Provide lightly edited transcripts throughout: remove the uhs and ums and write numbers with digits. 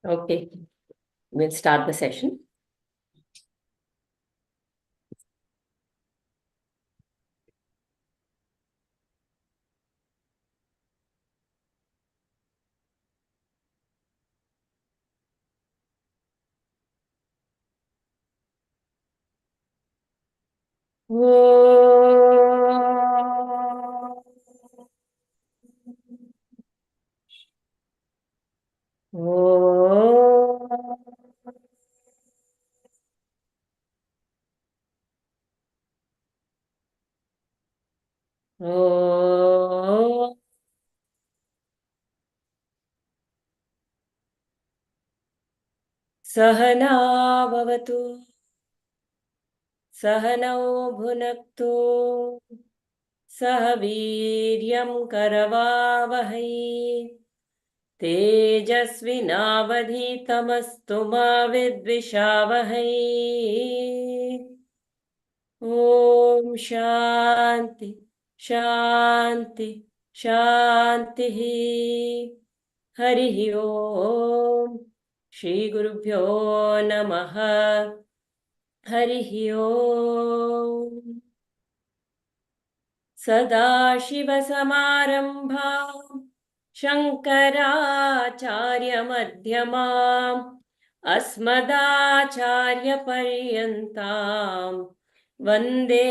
Okay, we'll start the session. सहना भवतु सहनौ भुनक्तु सह वीर्यं करवावहै तेजस्विनावधीतमस्तु मा विद्विषावहै। ॐ शान्ति शान्ति शान्तिः। हरिः ॐ श्रीगुरुभ्यो नमः। हरिः ॐ। सदाशिवसमारम्भाम् शङ्कराचार्यमध्यमाम् अस्मदाचार्यपर्यन्ताम् वन्दे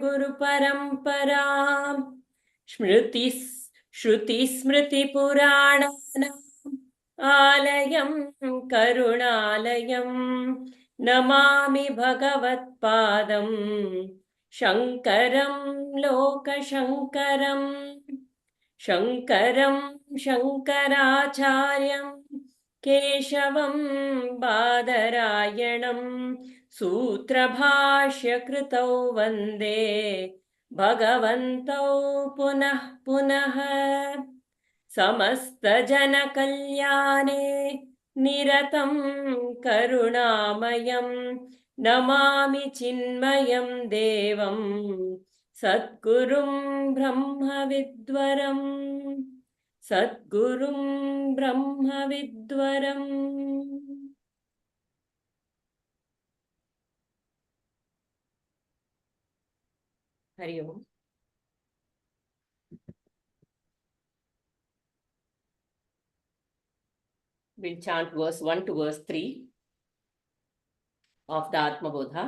गुरुपरम्पराम्। श्रुतिस्मृतिपुराणानाम् आलयं करुणालयं नमामि भगवत्पादम् शङ्करं लोकशङ्करम्। शङ्करं शङ्कराचार्यं केशवं बादरायणं सूत्रभाष्यकृतौ वन्दे भगवन्तौ पुनः पुनः। समस्तजनकल्याणे निरतं करुणामयं नमामि चिन्मयं देवं सद्गुरुं ब्रह्मविद्वरम्। सद्गुरुं ब्रह्मविद्वरम्। हरि ओम्। We'll chant verse 1 to verse 3 of the Atma Bodha.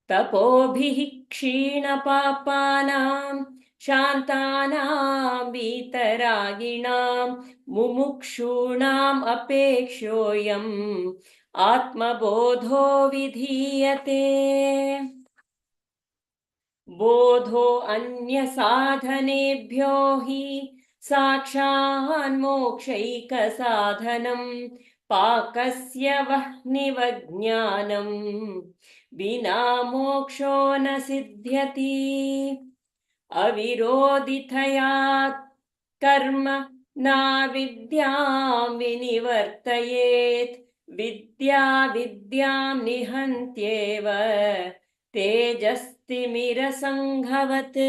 तपोभिः क्षीणपापानां शान्तानां वीतरागिणां मुमुक्षूणाम् अपेक्षोऽयम् आत्मबोधो विधीयते। बोधो अन्यसाधनेभ्यो हि साक्षान्मोक्षैकसाधनं पाकस्य वह्निवज्ञानम् विना मोक्षो न सिद्ध्यति। अविरोधितया कर्म नाविद्यां विनिवर्तयेत् विद्या विद्यां निहन्त्येव तेजस्तिमिरसङ्घवत्.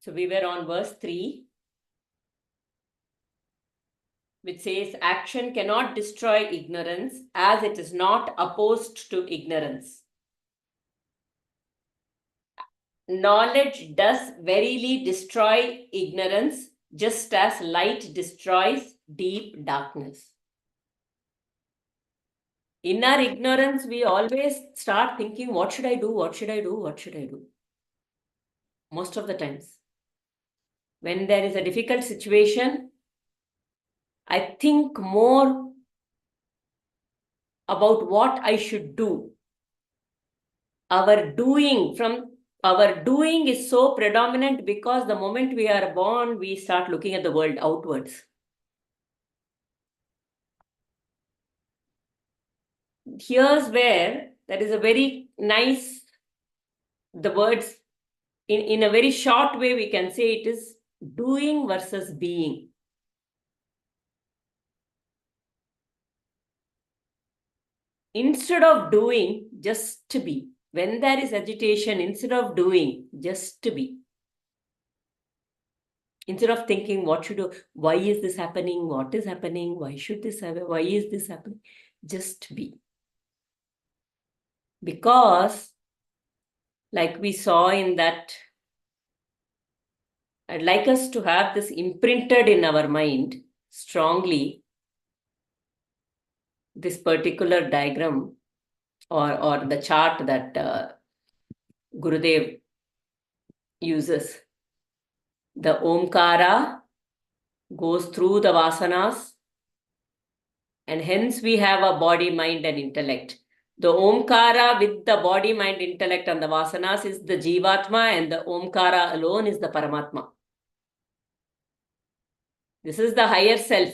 So we were on verse 3, which says action cannot destroy ignorance as it is not opposed to ignorance. Knowledge does verily destroy ignorance, just as light destroys deep darkness. In our ignorance, we always start thinking, what should I do? What should I do? What should I do? Most of the times. When there is a difficult situation, I think more about what I should do. Our doing is so predominant because the moment we are born, we start looking at the world outwards. Here's where there is a very nice, the words in a very short way, we can say it is doing versus being. Instead of doing, just to be. When there is agitation, instead of doing, just to be. Instead of thinking, why is this happening? What is happening? Why should this happen? Why is this happening? Just be. Because, like we saw in that, I'd like us to have this imprinted in our mind strongly, this particular diagram or the chart that Gurudev uses. The Omkara goes through the vasanas, and hence we have a body, mind, and intellect. The Omkara with the body, mind, intellect, and the vasanas is the Jivatma, and the Omkara alone is the Paramatma. This is the higher self,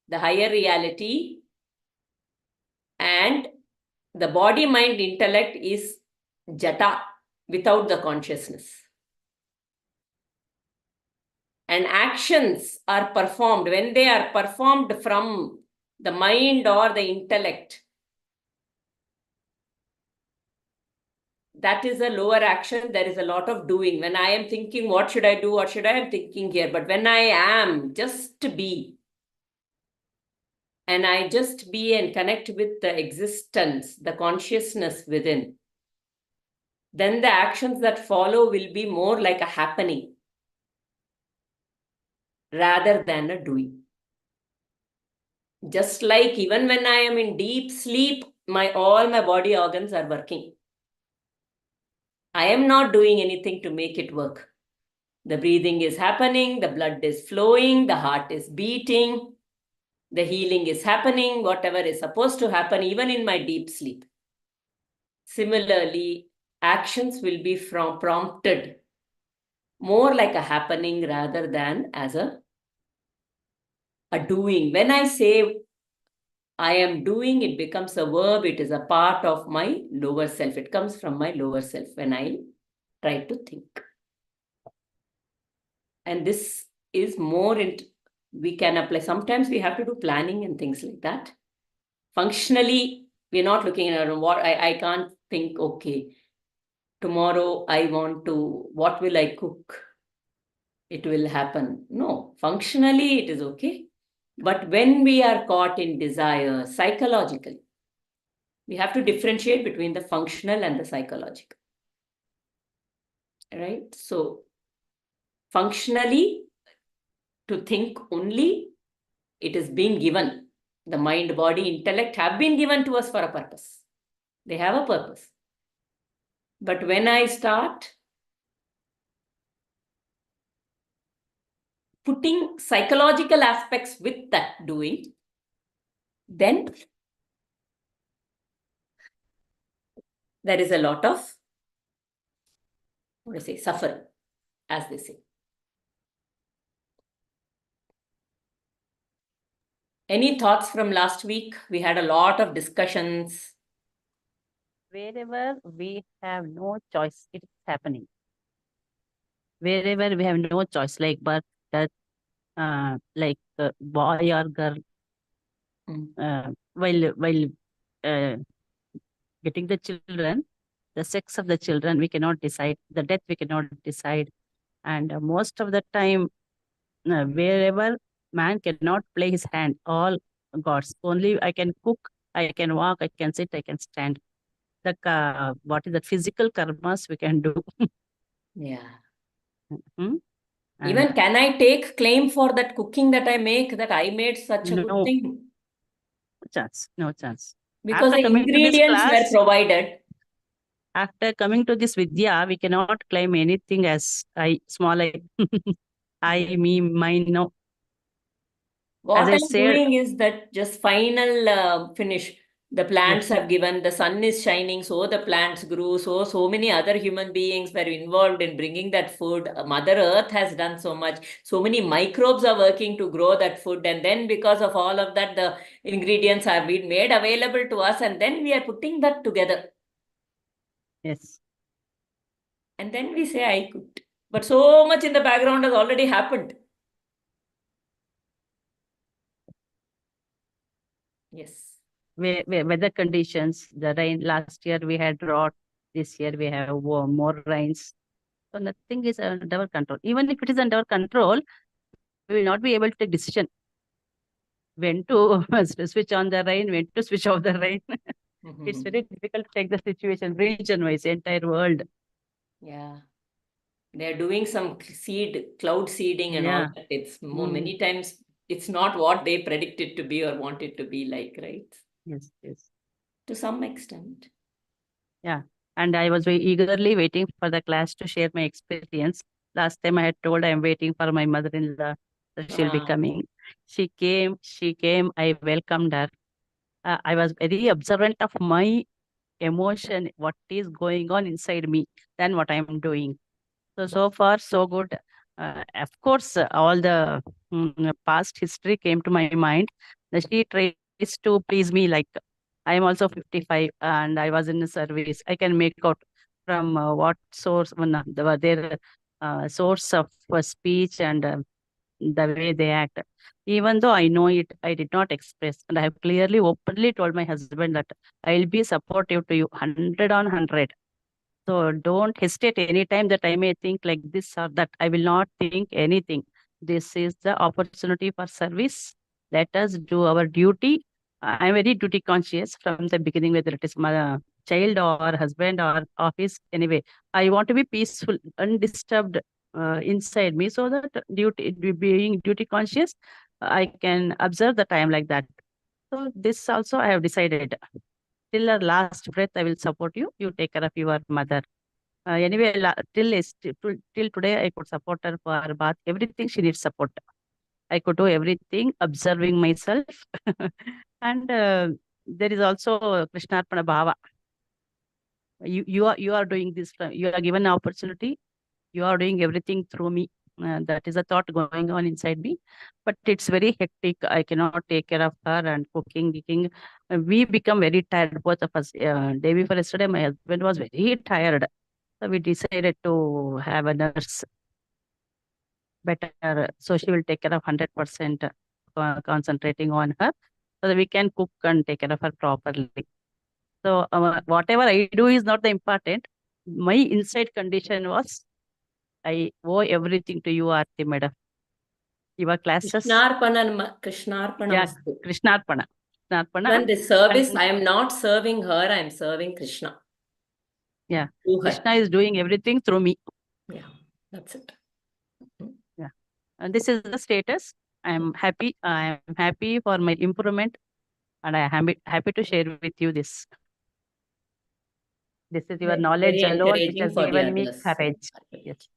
the higher reality, and the body, mind, intellect is Jata, without the consciousness. And actions are performed. When they are performed from the mind or the intellect, that is a lower action. There is a lot of doing. When I am thinking, what should I do? What should I am thinking here? But when I am just be, and I just be and connect with the existence, the consciousness within, then the actions that follow will be more like a happening rather than a doing. Just like even when I am in deep sleep, all my body organs are working. I am not doing anything to make it work. The breathing is happening, the blood is flowing, the heart is beating, the healing is happening, whatever is supposed to happen, even in my deep sleep. Similarly, actions will be prompted more like a happening rather than as a doing. When I say I am doing, it becomes a verb. It is a part of my lower self. It comes from my lower self when I try to think. And this is more, we can apply. Sometimes we have to do planning and things like that. Functionally, we're not looking at what I can't think, okay, tomorrow what will I cook? It will happen. No, functionally it is okay. But when we are caught in desire, psychologically, we have to differentiate between the functional and the psychological. Right? So, functionally, to think only, it is being given. The mind, body, intellect have been given to us for a purpose. They have a purpose. But when I start putting psychological aspects with that doing, then there is a lot of, suffering, as they say. Any thoughts from last week? We had a lot of discussions. Wherever we have no choice, it is happening. Wherever we have no choice, like birth, that, like boy or girl, while getting the children, the sex of the children we cannot decide, the death we cannot decide, and most of the time, wherever man cannot play his hand, all gods. Only I can cook, I can walk, I can sit, I can stand. The what is the physical karmas we can do. Yeah. And even can I take claim for that cooking that I make, that I made such a good thing? No chance. Because After the coming to this ingredients were class, provided. after coming to this Vidya, we cannot claim anything as I, small I, I, me, mine, no. What As I I'm said, doing is that just final finish. The plants yes, have given, the sun is shining, so the plants grew. So many other human beings were involved in bringing that food. Mother Earth has done so much. So many microbes are working to grow that food. And then because of all of that, the ingredients have been made available to us. And then we are putting that together. yes. And then we say, I cooked. But so much in the background has already happened. Yes. Weather conditions, the rain, last year we had drought, this year we have more rains. So nothing is under our control. Even if it is under our control, we will not be able to take decision when to switch on the rain, when to switch off the rain. It's very difficult to take the situation region-wise, entire world. Yeah. They're doing some cloud seeding and all Yeah. that. It's many times it's not what they predict it to be or want it to be like, right? Yes, yes. To some extent. Yeah. And I was very eagerly waiting for the class to share my experience. Last time I had told I am waiting for my mother-in-law. So she'll be coming. She came, I welcomed her. I was very observant of my emotion, what is going on inside me, than what I am doing. So far, so good. Of course, all the past history came to my mind. She tries to please me like I am also 55 and I was in the service. I can make out from what source, their source of speech and the way they act. Even though I know it, I did not express. And I have clearly, openly told my husband that I'll be supportive to you 100 on 100. So don't hesitate anytime that I may think like this or that. I will not think anything. This is the opportunity for service. Let us do our duty. I'm very duty conscious from the beginning, whether it is my child or husband or office. Anyway, I want to be peaceful, undisturbed inside me, so that being duty conscious, I can observe the time like that. So this also I have decided. Till our last breath, I will support you. You take care of your mother. Anyway, till today, I could support her for her bath. Everything she needs support. I could do everything, observing myself. And there is also Krishnarpana Bhava. You are doing this. You are given an opportunity. You are doing everything through me. That is a thought going on inside me. But it's very hectic. I cannot take care of her and cooking. We become very tired, both of us. Day before yesterday, my husband was very tired. So we decided to have a nurse better. So she will take care of 100% concentrating on her so that we can cook and take care of her properly. So whatever I do is not the important. My inside condition was I owe everything to you, Aarti madam. Your classes. Krishnarpanamastu. Krishnarpana. When the service, I am not serving her, I am serving Krishna. Yeah. Krishna is doing everything through me. Yeah, that's it. Yeah. And this is the status. I am happy. I am happy for my improvement. And I am happy to share with you this. This is your knowledge alone which has given me courage. Yes.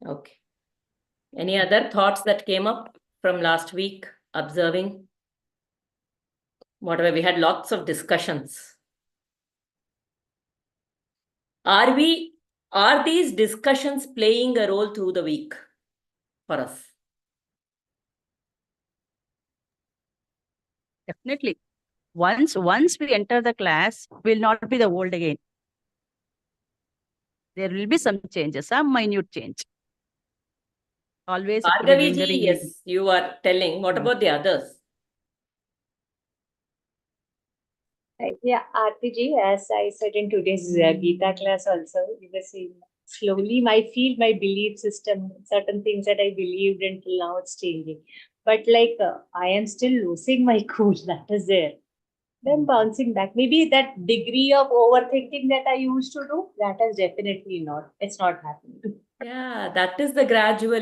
Okay. Any other thoughts that came up from last week, observing? Whatever, we had lots of discussions. Are these discussions playing a role through the week for us? Definitely. Once we enter the class, we'll not be the old again. There will be some changes, some minute change. Always. Bhargaviji, yes, you are telling. What about the others? Yeah, Aarti, as I said in today's Gita class also, you were saying slowly I feel my belief system, certain things that I believed until now it's changing. But like I am still losing my cool, that is there. Then bouncing back. Maybe that degree of overthinking that I used to do, that is definitely not. It's not happening. Yeah, that is the gradual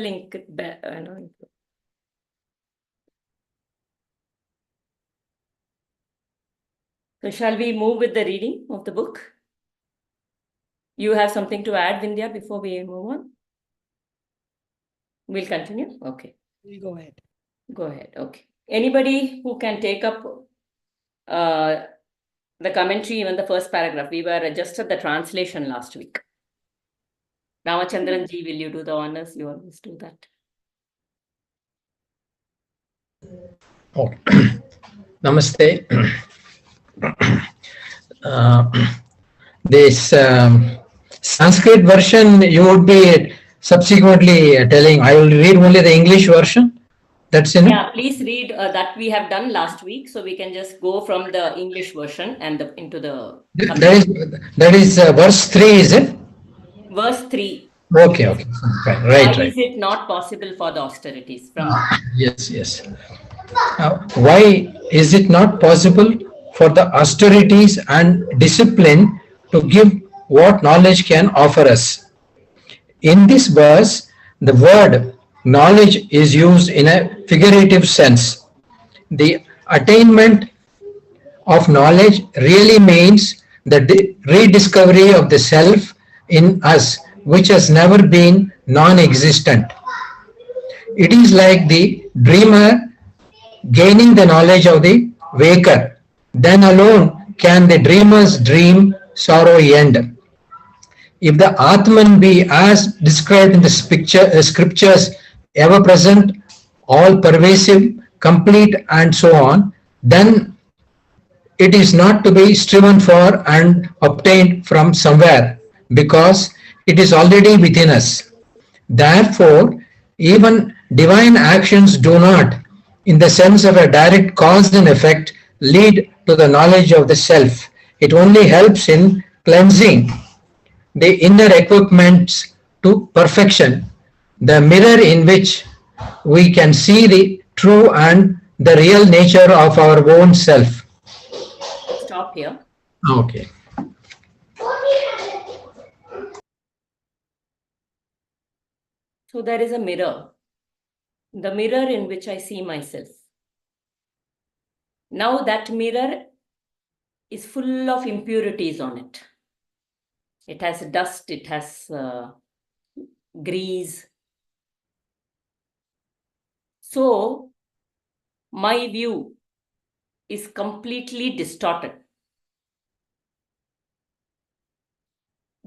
So shall we move with the reading of the book? You have something to add, Vindhya, before we move on? We'll continue? Okay. We'll go ahead. Go ahead. Okay. Anybody who can take up the commentary, even the first paragraph? We were just at the translation last week. Ramachandran ji, will you do the honors? You always do that. Oh. Namaste. This Sanskrit version you would be subsequently telling. I will read only the English version. That's enough. Yeah, please read that we have done last week, so we can just go from the English version and into the. That is verse 3, is it? verse 3. Okay, okay. Fine. Right, Why right. is it not possible for the austerities? From Yes, yes. Why is it not possible for the austerities and discipline to give what knowledge can offer us? In this verse, the word knowledge is used in a figurative sense. The attainment of knowledge really means the rediscovery of the self in us, which has never been non existent. It is like the dreamer gaining the knowledge of the waker. Then alone can the dreamer's dream sorrow end. If the Atman be as described in the scriptures, ever present, all pervasive, complete, and so on, then it is not to be striven for and obtained from somewhere, because it is already within us. Therefore, even divine actions do not, in the sense of a direct cause and effect, lead to the knowledge of the self. It only helps in cleansing the inner equipments to perfection, the mirror in which we can see the true and the real nature of our own self. stop here. Okay. So there is a mirror, the mirror in which I see myself. Now that mirror is full of impurities on it. It has dust, it has grease. So my view is completely distorted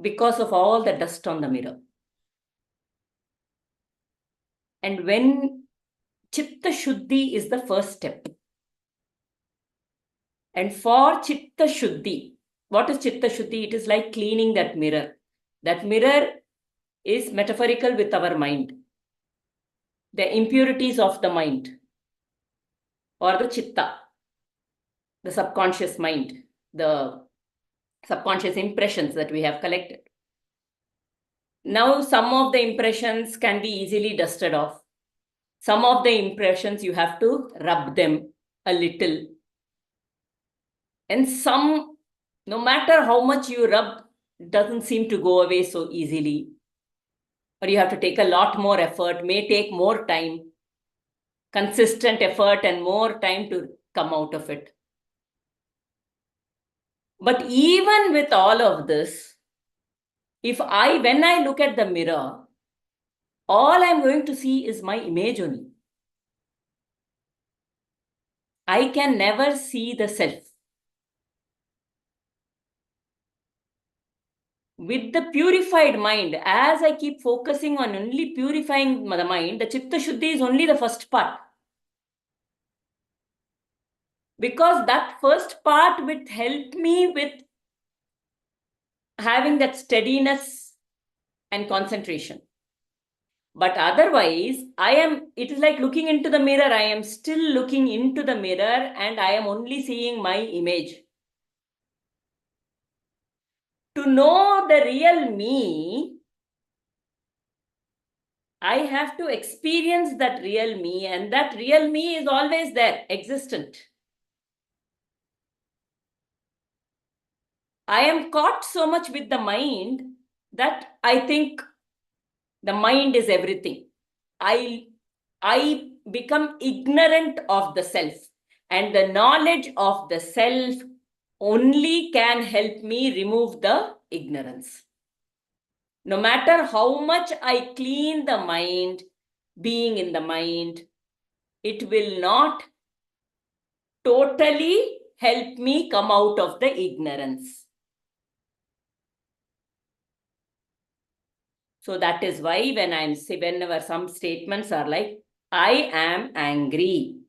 because of all the dust on the mirror. And when Chitta Shuddhi is the first step. And for Chitta Shuddhi, what is Chitta Shuddhi? It is like cleaning that mirror. That mirror is metaphorical with our mind. The impurities of the mind or the Chitta, the subconscious mind, the subconscious impressions that we have collected. Now, some of the impressions can be easily dusted off. Some of the impressions you have to rub them a little. And some, no matter how much you rub, it doesn't seem to go away so easily. Or you have to take a lot more effort, may take more time, consistent effort and more time to come out of it. But even with all of this, when I look at the mirror, all I'm going to see is my image only. I can never see the self. With the purified mind, as I keep focusing on only purifying the mind, the Chitta Shuddhi is only the first part. Because that first part will help me with having that steadiness and concentration. But otherwise, it is like looking into the mirror. I am still looking into the mirror and I am only seeing my image. To know the real me, I have to experience that real me, and that real me is always there, existent. I am caught so much with the mind that I think the mind is everything. I become ignorant of the self, and the knowledge of the self only can help me remove the ignorance. No matter how much I clean the mind, being in the mind, it will not totally help me come out of the ignorance. So that is why whenever some statements are like, I am angry,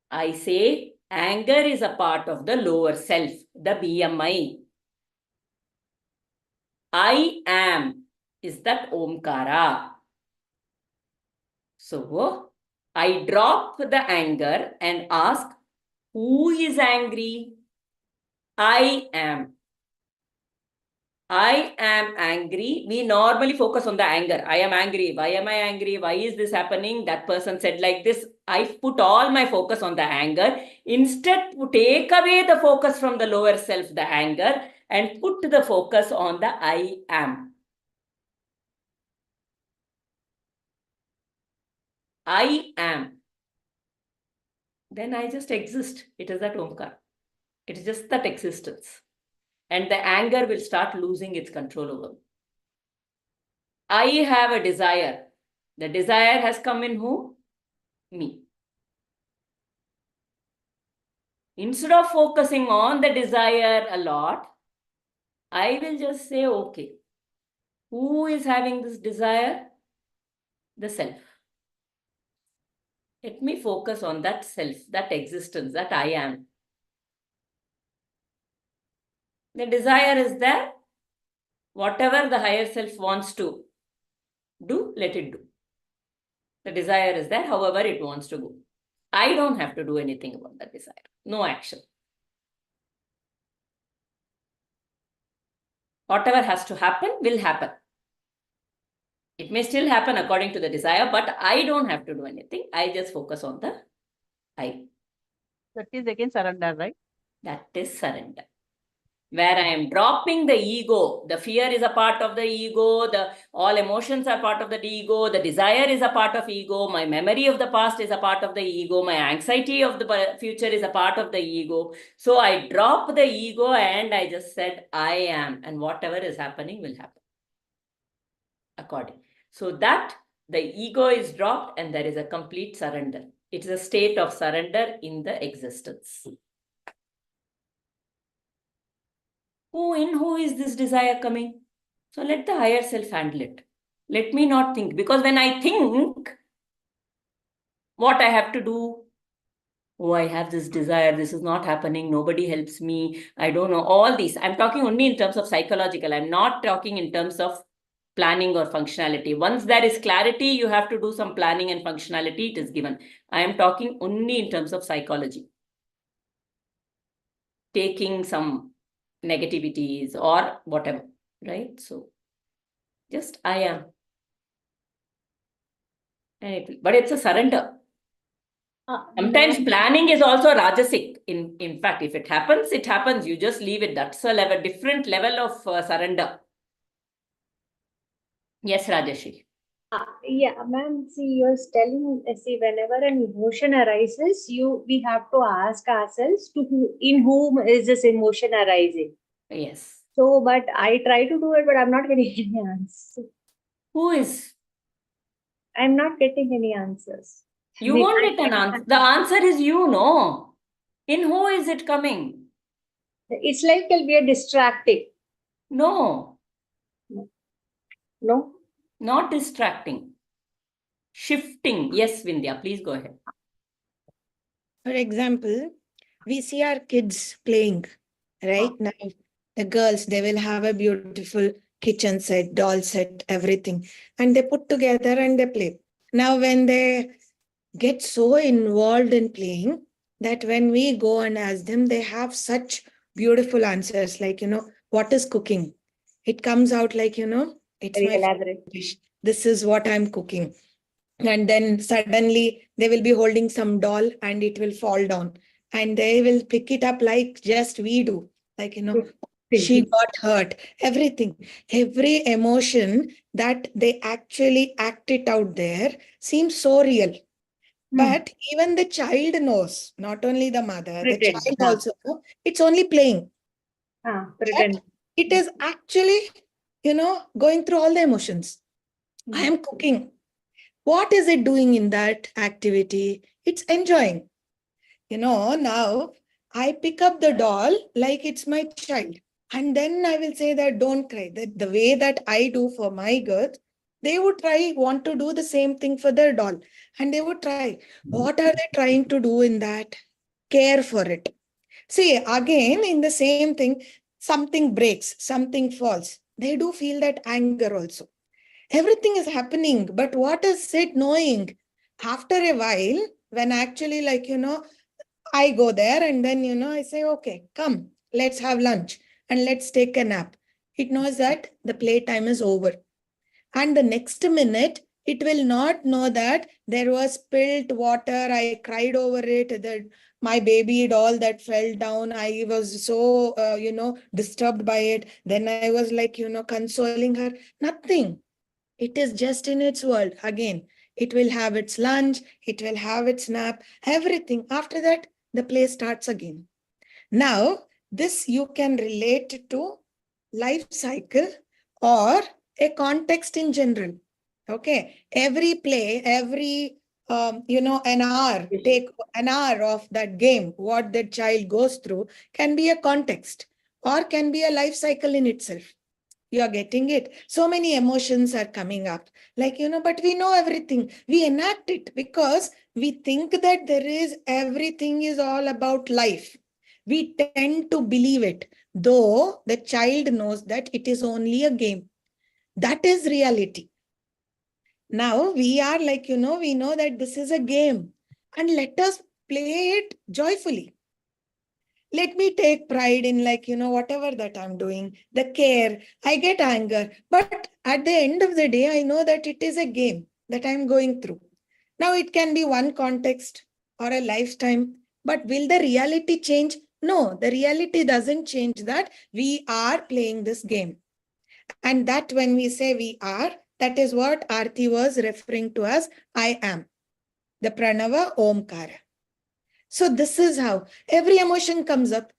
I say anger is a part of the lower self, the BMI. I am is that Omkara. So I drop the anger and ask, who is angry? I am. I am angry. We normally focus on the anger. I am angry. Why am I angry? Why is this happening? That person said like this. I put all my focus on the anger. Instead, take away the focus from the lower self, the anger, and put the focus on the I am. I am. Then I just exist. It is that Omkar. It is just that existence. And the anger will start losing its control over me. I have a desire. The desire has come in who? Me. Instead of focusing on the desire a lot, I will just say, okay, who is having this desire? The self. Let me focus on that self, that existence, that I am. The desire is there. Whatever the higher self wants to do, let it do. The desire is there, however it wants to go. I don't have to do anything about that desire. No action. Whatever has to happen will happen. It may still happen according to the desire, but I don't have to do anything. I just focus on the I. That is again surrender, right? That is surrender. Where I am dropping the ego. The fear is a part of the ego. All emotions are part of the ego. The desire is a part of ego. My memory of the past is a part of the ego. My anxiety of the future is a part of the ego. So I drop the ego and I just said, I am. And whatever is happening will happen according. So that the ego is dropped and there is a complete surrender. It is a state of surrender in the existence. Who is this desire coming? So let the higher self handle it. Let me not think. Because when I think what I have to do, oh, I have this desire, this is not happening, nobody helps me, I don't know, all these. I'm talking only in terms of psychological. I'm not talking in terms of planning or functionality. Once there is clarity, you have to do some planning and functionality, it is given. I am talking only in terms of psychology. Taking some negativities or whatever, right? So just I am. But it's a surrender. Sometimes planning is also rajasic. In fact, if it happens, it happens. You just leave it. That's a level, different level of surrender. Yes, Rajeshi. Yeah, ma'am. See, you're telling. See, whenever an emotion arises, we have to ask ourselves in whom is this emotion arising. Yes. So, but I try to do it, but I'm not getting any answers. Who is? I'm not getting any answers. You won't get an answer. The answer is you, no. In who is it coming? It's like we are distracting. No. No. Not distracting. Shifting. Yes, Vindhya, please go ahead. For example, we see our kids playing, right? Now, the girls, they will have a beautiful kitchen set, doll set, everything. And they put together and they play. Now, when they get so involved in playing that when we go and ask them, they have such beautiful answers like, what is cooking? It comes out like, it's Very my elaborate dish. This is what I'm cooking. And then suddenly they will be holding some doll and it will fall down. And they will pick it up like just we do. Like, she got hurt. Everything. Every emotion that they actually act it out there seems so real. But even the child knows, not only the mother, the child also, it's only playing. Pretend. It is actually, going through all the emotions. I am cooking. What is it doing in that activity? It's enjoying. Now I pick up the doll like it's my child. And then I will say that don't cry. That the way that I do for my girls, they would want to do the same thing for their doll. And they would try. What are they trying to do in that? Care for it. See, again, in the same thing, something breaks, something falls. They do feel that anger also. Everything is happening, but what is it knowing? After a while, when actually, I go there and then, I say, okay, come, let's have lunch and let's take a nap. It knows that the playtime is over. And the next minute, it will not know that there was spilt water. I cried over it, that my baby doll that fell down. I was so, disturbed by it. Then I was like, consoling her. Nothing. It is just in its world. Again, it will have its lunch, it will have its nap, everything. After that, the play starts again. Now, this you can relate to life cycle or a context in general. Okay, every play, every an hour, take an hour of that game, what that child goes through can be a context or can be a life cycle in itself. You are getting it. So many emotions are coming up. Like, but we know everything. We enact it because we think that there is everything is all about life. We tend to believe it, though the child knows that it is only a game. That is reality. Now we are like, we know that this is a game and let us play it joyfully. Let me take pride in whatever that I'm doing, the care. I get anger, but at the end of the day, I know that it is a game that I'm going through. Now it can be one context or a lifetime, but will the reality change? No, the reality doesn't change that we are playing this game. And that when we say we are, that is what Aarti was referring to as I am, the Pranava Omkara. So this is how every emotion comes up.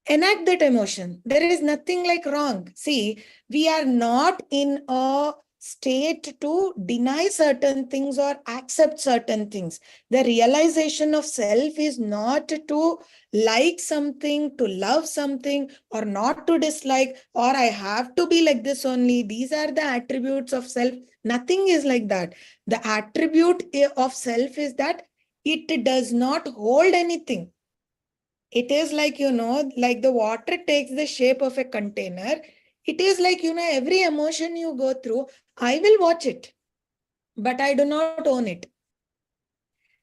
Enact that emotion. There is nothing like wrong. See, we are not in a state to deny certain things or accept certain things. The realization of self is not to like something, to love something, or not to dislike, or I have to be like this only. These are the attributes of self. Nothing is like that. The attribute of self is that it does not hold anything. It is like, like the water takes the shape of a container. It is like, every emotion you go through, I will watch it, but I do not own it.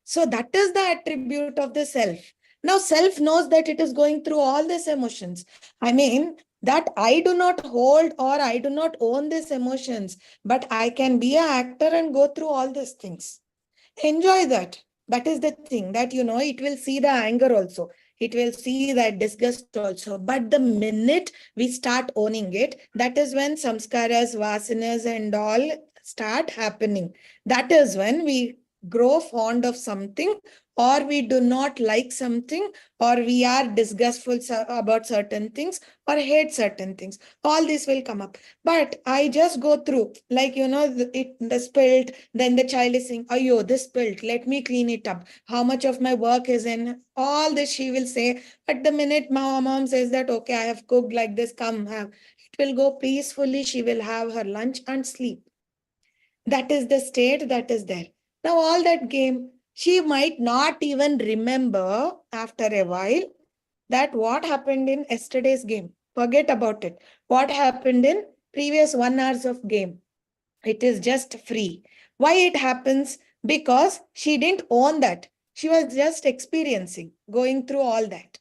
So that is the attribute of the self. Now, self knows that it is going through all these emotions. I mean, that I do not hold or I do not own these emotions, but I can be an actor and go through all these things. Enjoy that. That is the thing that, it will see the anger also. It will see that disgust also. But the minute we start owning it, that is when samskaras, vasanas and all start happening. That is when we grow fond of something, or we do not like something, or we are disgustful about certain things, or hate certain things. All this will come up. But I just go through, like, the spilt, then the child is saying, oh, yo, this spilt, let me clean it up. How much of my work is in? All this she will say. At the minute my mom says that, okay, I have cooked like this, come have. It will go peacefully. She will have her lunch and sleep. That is the state that is there. Now, all that game, she might not even remember after a while that what happened in yesterday's game. Forget about it. What happened in previous 1 hours of game. It is just free. Why it happens? Because she didn't own that. She was just experiencing, going through all that.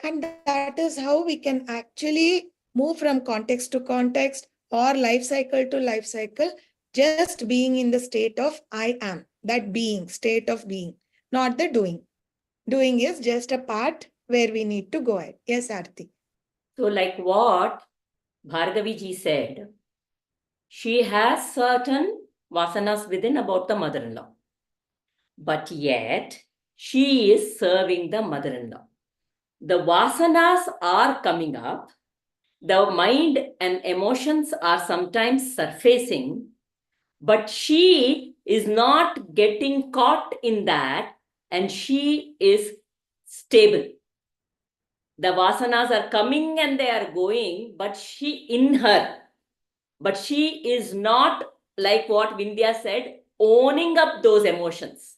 And that is how we can actually move from context to context or life cycle to life cycle, just being in the state of I am, that being, state of being, not the doing. Doing is just a part where we need to go ahead. Yes, Aarti. So like what Bhargavi ji said, she has certain vasanas within about the mother-in-law. But yet, she is serving the mother-in-law. The vasanas are coming up. The mind and emotions are sometimes surfacing, but she is not getting caught in that, and she is stable. The vasanas are coming and they are going, but she is not, like what Vindhya said, owning up those emotions.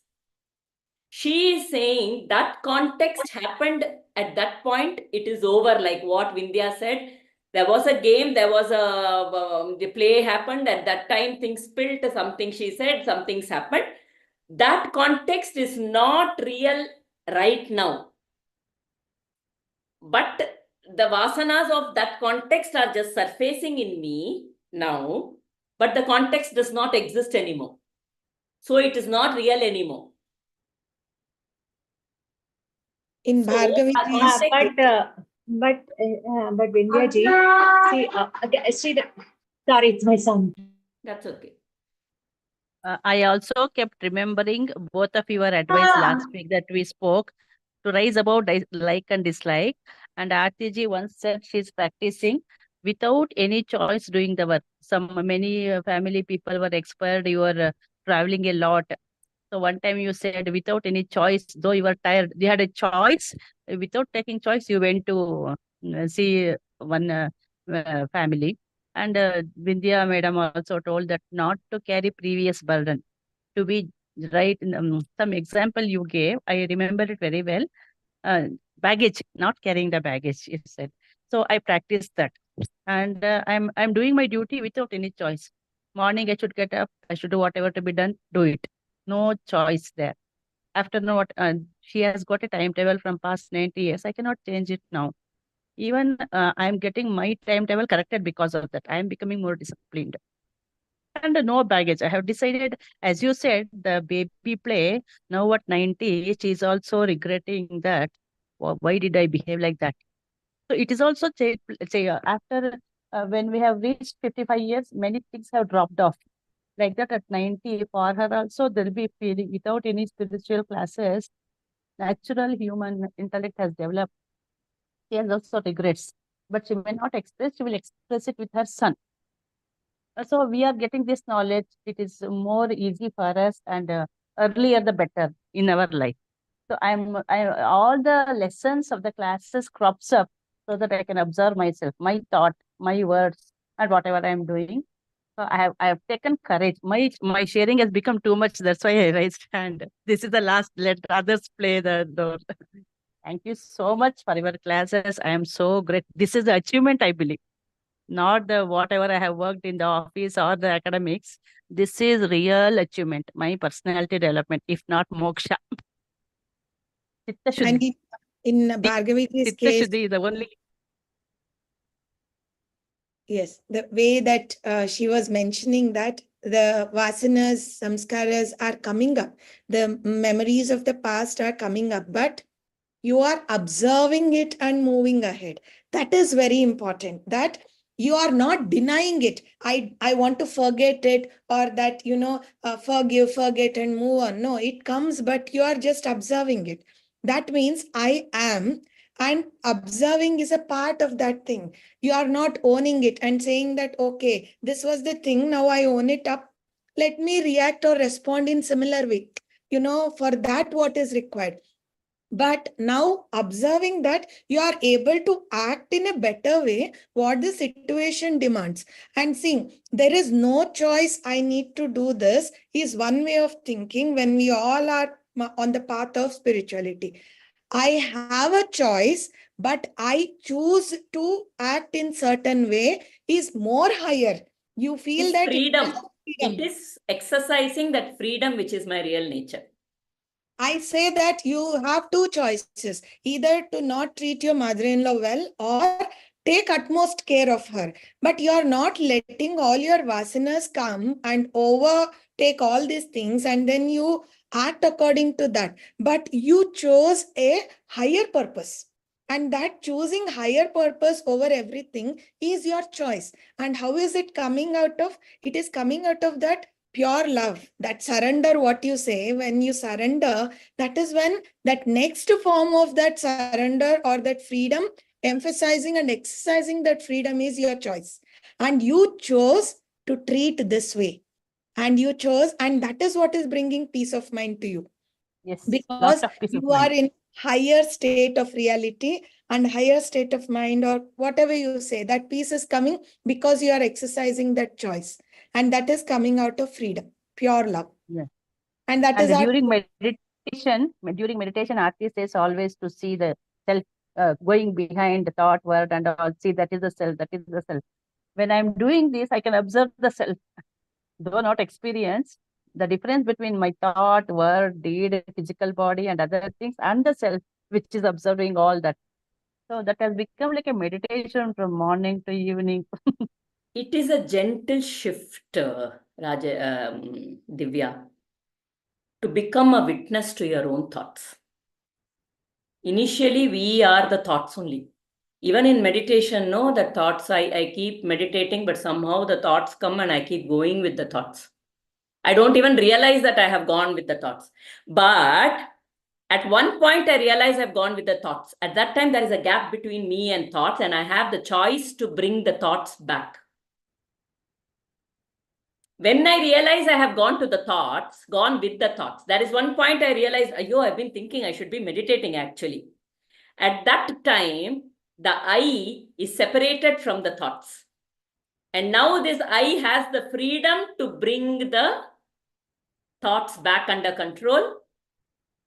She is saying that context happened at that point, it is over, like what Vindhya said. There was a game, there was the play happened, at that time things spilled, something she said, something's happened. That context is not real right now. But the vasanas of that context are just surfacing in me now, but the context does not exist anymore. So it is not real anymore. In So, Bhargaviji's but Vindhya ji, see, okay, see sorry, it's my son. that's okay. I also kept remembering both of your advice last week that we spoke to rise above like and dislike. And Aarti once said she's practicing without any choice doing the work. Many family people were expired. You were traveling a lot. So one time you said without any choice, though you were tired, you had a choice. Without taking choice, you went to see one family. And Vindhya madam also told that not to carry previous burden, to be right. Some example you gave, I remember it very well. Baggage, not carrying the baggage, you said. So I practiced that, and I'm doing my duty without any choice. Morning I should get up, I should do whatever to be done, do it. No choice there. Afternoon, what she has got a timetable from past 90 years. I cannot change it now. Even I'm getting my timetable corrected because of that. I am becoming more disciplined. And no baggage. I have decided, as you said, the baby play, now at 90, she is also regretting that. Why did I behave like that? So it is also, say after when we have reached 55 years, many things have dropped off. Like that at 90, for her also, there will be feeling without any spiritual classes, natural human intellect has developed. She has also regrets, but she may not express, she will express it with her son. So we are getting this knowledge. It is more easy for us, and earlier the better in our life. So all the lessons of the classes crops up so that I can observe myself, my thought, my words, and whatever I am doing. So I have taken courage. My sharing has become too much. That's why I raised hand. This is the last. Let others play the door. Thank you so much for your classes. I am so great. This is the achievement, I believe, not the whatever I have worked in the office or the academics. This is real achievement, my personality development, if not moksha. Chitta And Shuddhi. in Bhargaviji's Chitta case, Shuddhi is the only. yes, the way that she was mentioning that the vasanas, samskaras are coming up, the memories of the past are coming up, but you are observing it and moving ahead. That is very important, that you are not denying it. I want to forget it, or that, forgive, forget and move on. No, it comes, but you are just observing it. That means I am, and observing is a part of that thing. You are not owning it and saying that, okay, this was the thing, now I own it up, let me react or respond in similar way. For that, what is required? But now observing that you are able to act in a better way, what the situation demands, and seeing there is no choice, I need to do this, is one way of thinking when we all are on the path of spirituality. I have a choice, but I choose to act in certain way is more higher. You feel It's that freedom. freedom. It is exercising that freedom, which is my real nature. I say that you have two choices, either to not treat your mother-in-law well or take utmost care of her. But you are not letting all your vasanas come and overtake all these things, and then you act according to that. But you chose a higher purpose. And that choosing higher purpose over everything is your choice. And how is it coming out of? It is coming out of that pure love, that surrender. What you say, when you surrender, that is when that next form of that surrender or that freedom, emphasizing and exercising that freedom, is your choice. And you chose to treat this way, and you chose, and that is what is bringing peace of mind to you, Yes, lot because of peace of you mind. are in higher state of reality and higher state of mind, or whatever you say. That peace is coming because you are exercising that choice, and that is coming out of freedom, pure love. Yeah. And that And is our during meditation, Aarti says always to see the self going behind the thought, word, and all. See, that is the self, that is the self. When I'm doing this, I can observe the self, though not experience. The difference between my thought, word, deed, physical body, and other things, and the self, which is observing all that. So that has become like a meditation from morning to evening. It is a gentle shift, Divya, to become a witness to your own thoughts. Initially, we are the thoughts only. Even in meditation, no, the thoughts, I keep meditating, but somehow the thoughts come and I keep going with the thoughts. I don't even realize that I have gone with the thoughts. But at one point, I realize I've gone with the thoughts. At that time, there is a gap between me and thoughts, and I have the choice to bring the thoughts back. When I realize I have gone with the thoughts, that is one point I realize, yo, I've been thinking I should be meditating actually. At that time, the I is separated from the thoughts. And now this I has the freedom to bring the thoughts back under control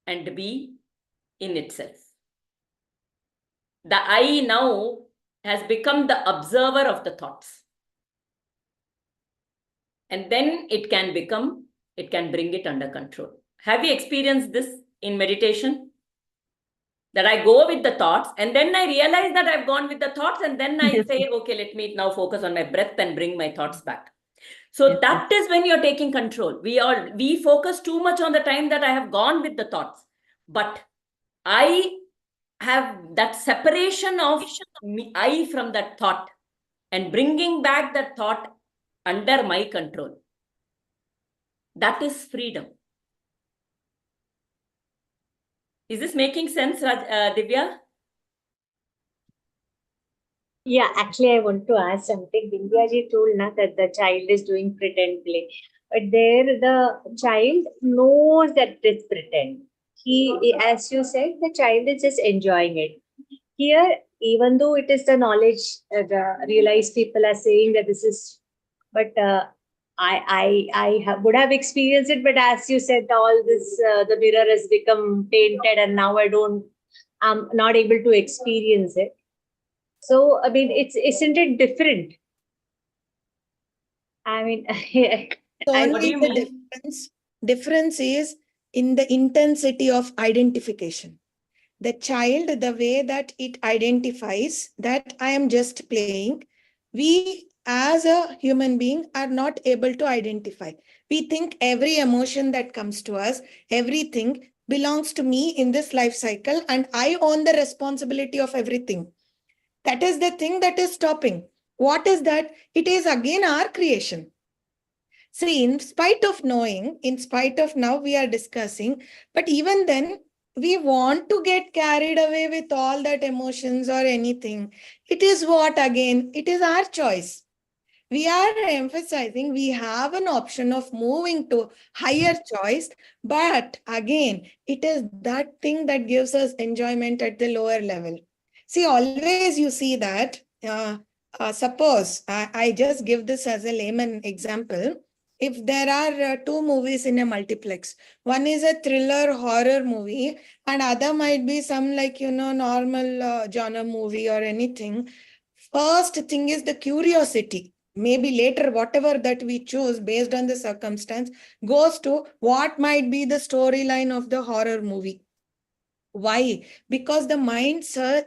and be in itself. The I now has become the observer of the thoughts. And then it can bring it under control. Have you experienced this in meditation? That I go with the thoughts and then I realize that I've gone with the thoughts and then I Yes, say, okay, let me now focus on my breath and bring my thoughts back. So yes, that is when you're taking control. We focus too much on the time that I have gone with the thoughts. But I have that separation of me, I from that thought and bringing back that thought under my control. That is freedom. Is this making sense, Divya? Yeah, actually, I want to ask something. Vindhya told na that the child is doing pretend play, but there the child knows that it's pretend. As you said, the child is just enjoying it. Here, even though it is the knowledge, the realized people are saying that this is, but would have experienced it. But as you said, all this the mirror has become tainted, and now I'm not able to experience it. So, I mean, isn't it different? I mean, So I, What do only you the mean? difference is in the intensity of identification. The child, the way that it identifies that I am just playing, we as a human being are not able to identify. We think every emotion that comes to us, everything belongs to me in this life cycle, and I own the responsibility of everything. That is the thing that is stopping. What is that? It is again our creation. See, in spite of knowing, in spite of now we are discussing, but even then, we want to get carried away with all that emotions or anything. It is what again? It is our choice. We are emphasizing we have an option of moving to higher choice, but again, it is that thing that gives us enjoyment at the lower level. See, always you see that, suppose I just give this as a layman example. If there are two movies in a multiplex, one is a thriller horror movie and other might be some like, normal genre movie or anything. First thing is the curiosity. Maybe later, whatever that we choose based on the circumstance goes to what might be the storyline of the horror movie. Why? Because the mind, sir,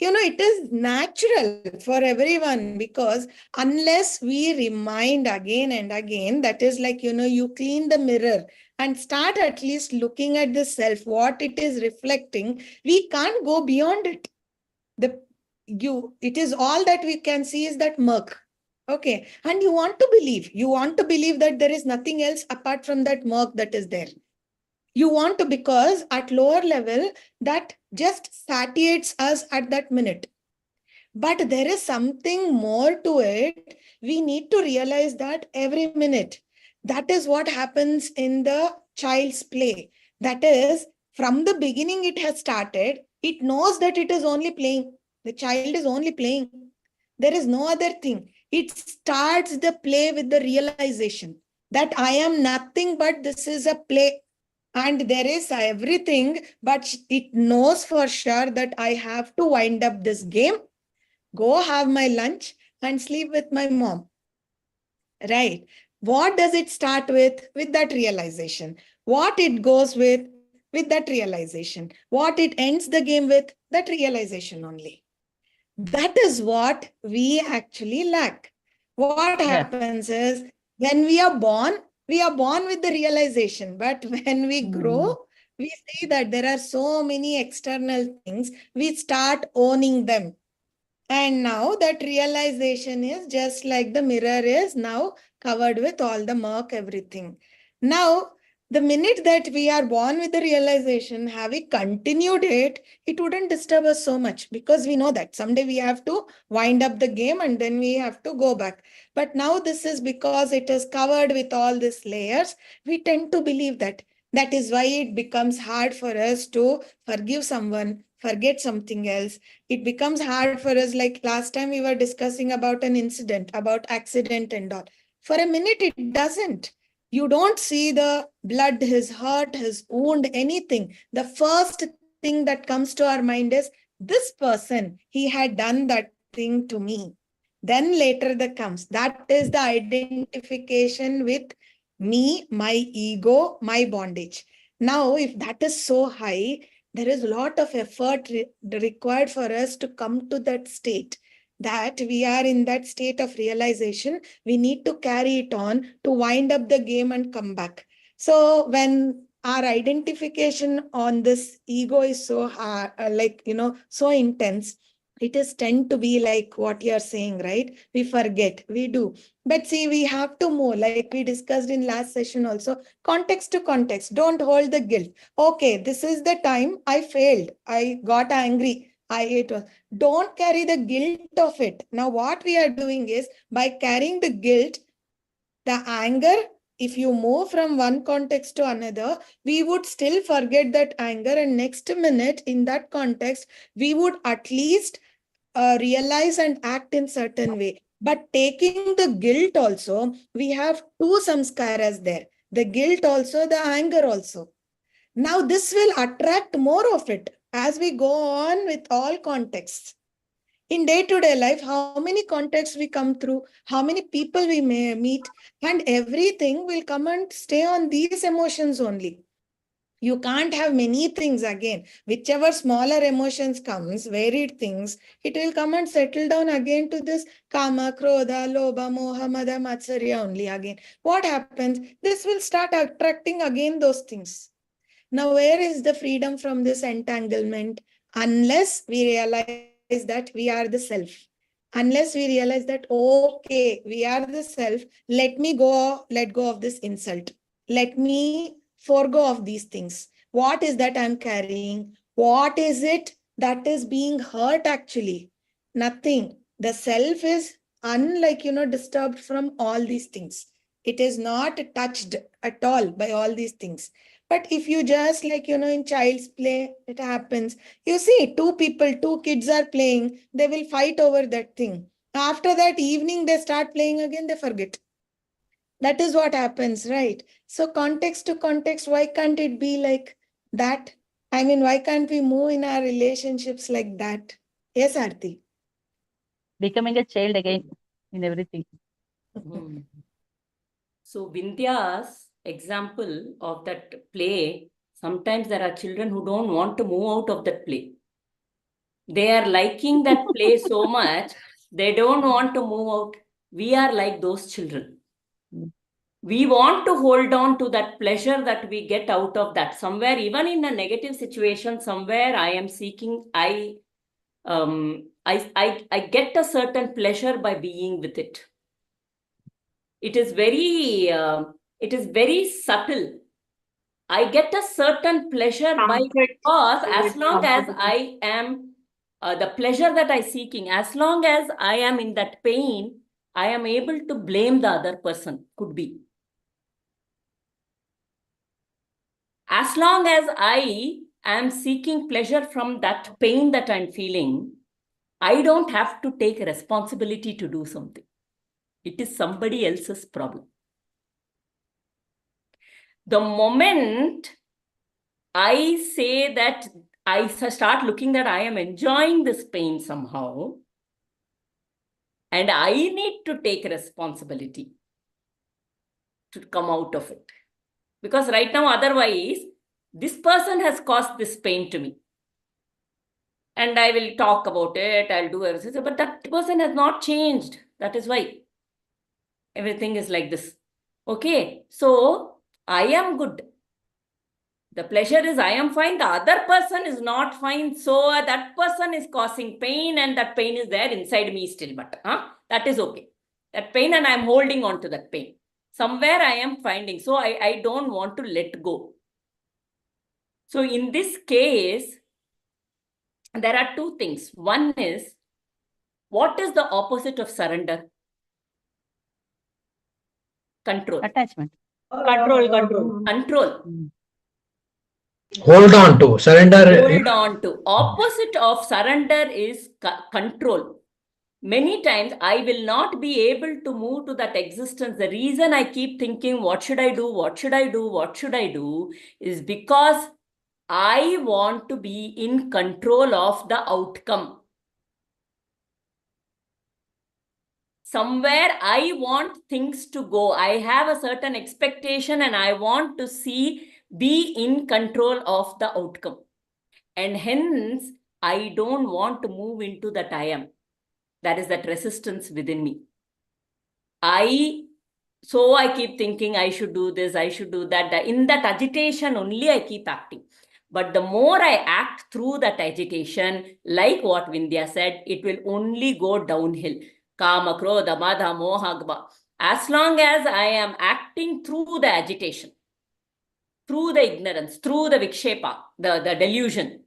it is natural for everyone, because unless we remind again and again, that is like, you clean the mirror and start at least looking at the self, what it is reflecting, we can't go beyond it. It is all that we can see is that murk. Okay. And you want to believe that there is nothing else apart from that murk that is there. You want to, because at lower level, that just satiates us at that minute. But there is something more to it. We need to realize that every minute. That is what happens in the child's play. That is, from the beginning it has started. It knows that it is only playing. The child is only playing. There is no other thing. It starts the play with the realization that I am nothing but this is a play. And there is everything, but it knows for sure that I have to wind up this game, go have my lunch and sleep with my mom. Right. What does it start with? With that realization. What it goes with that realization. What it ends the game with? That realization only. That is what we actually lack. What Yeah. happens is when we are born with the realization, but when we grow, we see that there are so many external things, we start owning them. And now that realization is just like the mirror is now covered with all the murk, everything. Now, the minute that we are born with the realization, have we continued it, it wouldn't disturb us so much because we know that someday we have to wind up the game and then we have to go back. But now this is because it is covered with all these layers, we tend to believe that. That is why it becomes hard for us to forgive someone, forget something else. It becomes hard for us, like last time we were discussing about an incident, about accident and all. For a minute, it doesn't. You don't see the blood, his hurt, his wound, anything. The first thing that comes to our mind is, this person, he had done that thing to me. Then later the comes. That is the identification with me, my ego, my bondage. Now, if that is so high, there is a lot of effort required for us to come to that state, that we are in that state of realization. We need to carry it on to wind up the game and come back. So when our identification on this ego is so hard, so intense, it is tend to be like what you're saying, right? We forget, we do. But see, we have to move, like we discussed in last session also, context to context. Don't hold the guilt. Okay, this is the time I failed. I got angry. Don't carry the guilt of it. Now, what we are doing is, by carrying the guilt, the anger, if you move from one context to another, we would still forget that anger. And next minute, in that context, we would at least realize and act in certain way. But taking the guilt also, we have two samskaras there. The guilt also, the anger also. Now this will attract more of it as we go on with all contexts. In day-to-day life, how many contexts we come through, how many people we may meet, and everything will come and stay on these emotions only. You can't have many things again. Whichever smaller emotions comes, varied things, it will come and settle down again to this kama, krodha, lobha, moha, mada, matsarya only again. What happens? This will start attracting again those things. Now, where is the freedom from this entanglement? Unless we realize that we are the self. Unless we realize that, okay, we are the self, let go of this insult. Let me forego of these things. What is that I'm carrying? What is it that is being hurt actually? Nothing. The self is disturbed from all these things. It is not touched at all by all these things. But if you just in child's play, it happens. You see, two kids are playing, they will fight over that thing. After that evening, they start playing again, they forget. That is what happens, right? So context to context, why can't it be like that? I mean, why can't we move in our relationships like that? Yes, Aarti. Becoming a child again in everything. So Vindhya's example of that play, sometimes there are children who don't want to move out of that play. They are liking that play so much, they don't want to move out. We are like those children. We want to hold on to that pleasure that we get out of that. Somewhere, even in a negative situation, somewhere I am seeking, I get a certain pleasure by being with it. It is very subtle. I get a certain pleasure because as long as I am the pleasure that I seeking, as long as I am in that pain, I am able to blame the other person, could be. As long as I am seeking pleasure from that pain that I'm feeling, I don't have to take responsibility to do something. It is somebody else's problem. The moment I say that, I start looking that I am enjoying this pain somehow, and I need to take responsibility to come out of it. Because right now, otherwise, this person has caused this pain to me. and I will talk about it, I'll do everything. But that person has not changed. That is why everything is like this. Okay, so I am good. The pleasure is I am fine, the other person is not fine. So that person is causing pain, and that pain is there inside me still. But that is okay. That pain, and I am holding on to that pain. Somewhere I am finding. So I don't want to let go. So in this case, there are two things. One is, what is the opposite of surrender? Control. Attachment. Control. Control. Hold on to. Surrender. Hold on to. Opposite of surrender is control. Many times I will not be able to move to that existence. The reason I keep thinking, what should I do? What should I do? What should I do? Is because I want to be in control of the outcome. Somewhere I want things to go. I have a certain expectation and I want to be in control of the outcome. And hence, I don't want to move into that I am. That is that resistance within me. So I keep thinking I should do this, I should do that. In that agitation only I keep acting. But the more I act through that agitation, like what Vindhya said, it will only go downhill. Kama, Krodha, Madha, Moha, Gba. As long as I am acting through the agitation, through the ignorance, through the vikshepa, the delusion,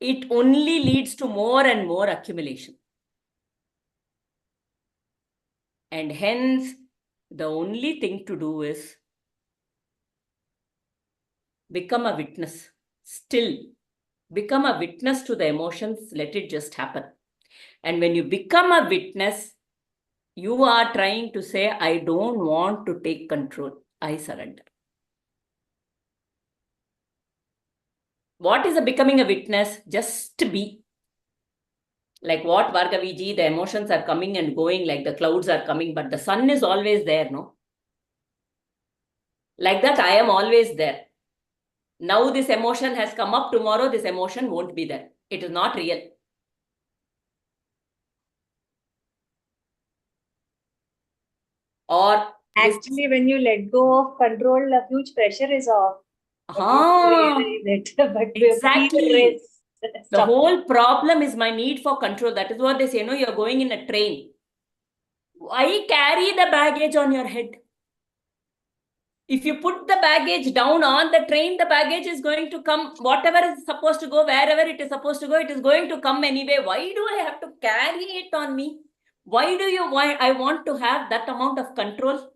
it only leads to more and more accumulation. And hence, the only thing to do is become a witness. Still, become a witness to the emotions. Let it just happen. And when you become a witness, you are trying to say, I don't want to take control. I surrender. What is becoming a witness? Just be. Like what Bhargaviji, the emotions are coming and going, like the clouds are coming, but the sun is always there, no? Like that, I am always there. Now this emotion has come up, tomorrow this emotion won't be there. It is not real. Or Actually, when you let go of control, a huge pressure is off. But exactly. The stop. whole problem is my need for control. That is what they say, no, you're going in a train. Why carry the baggage on your head? If you put the baggage down on the train, the baggage is going to come. Whatever is supposed to go, wherever it is supposed to go, it is going to come anyway. Why do I have to carry it on me? Why I want to have that amount of control?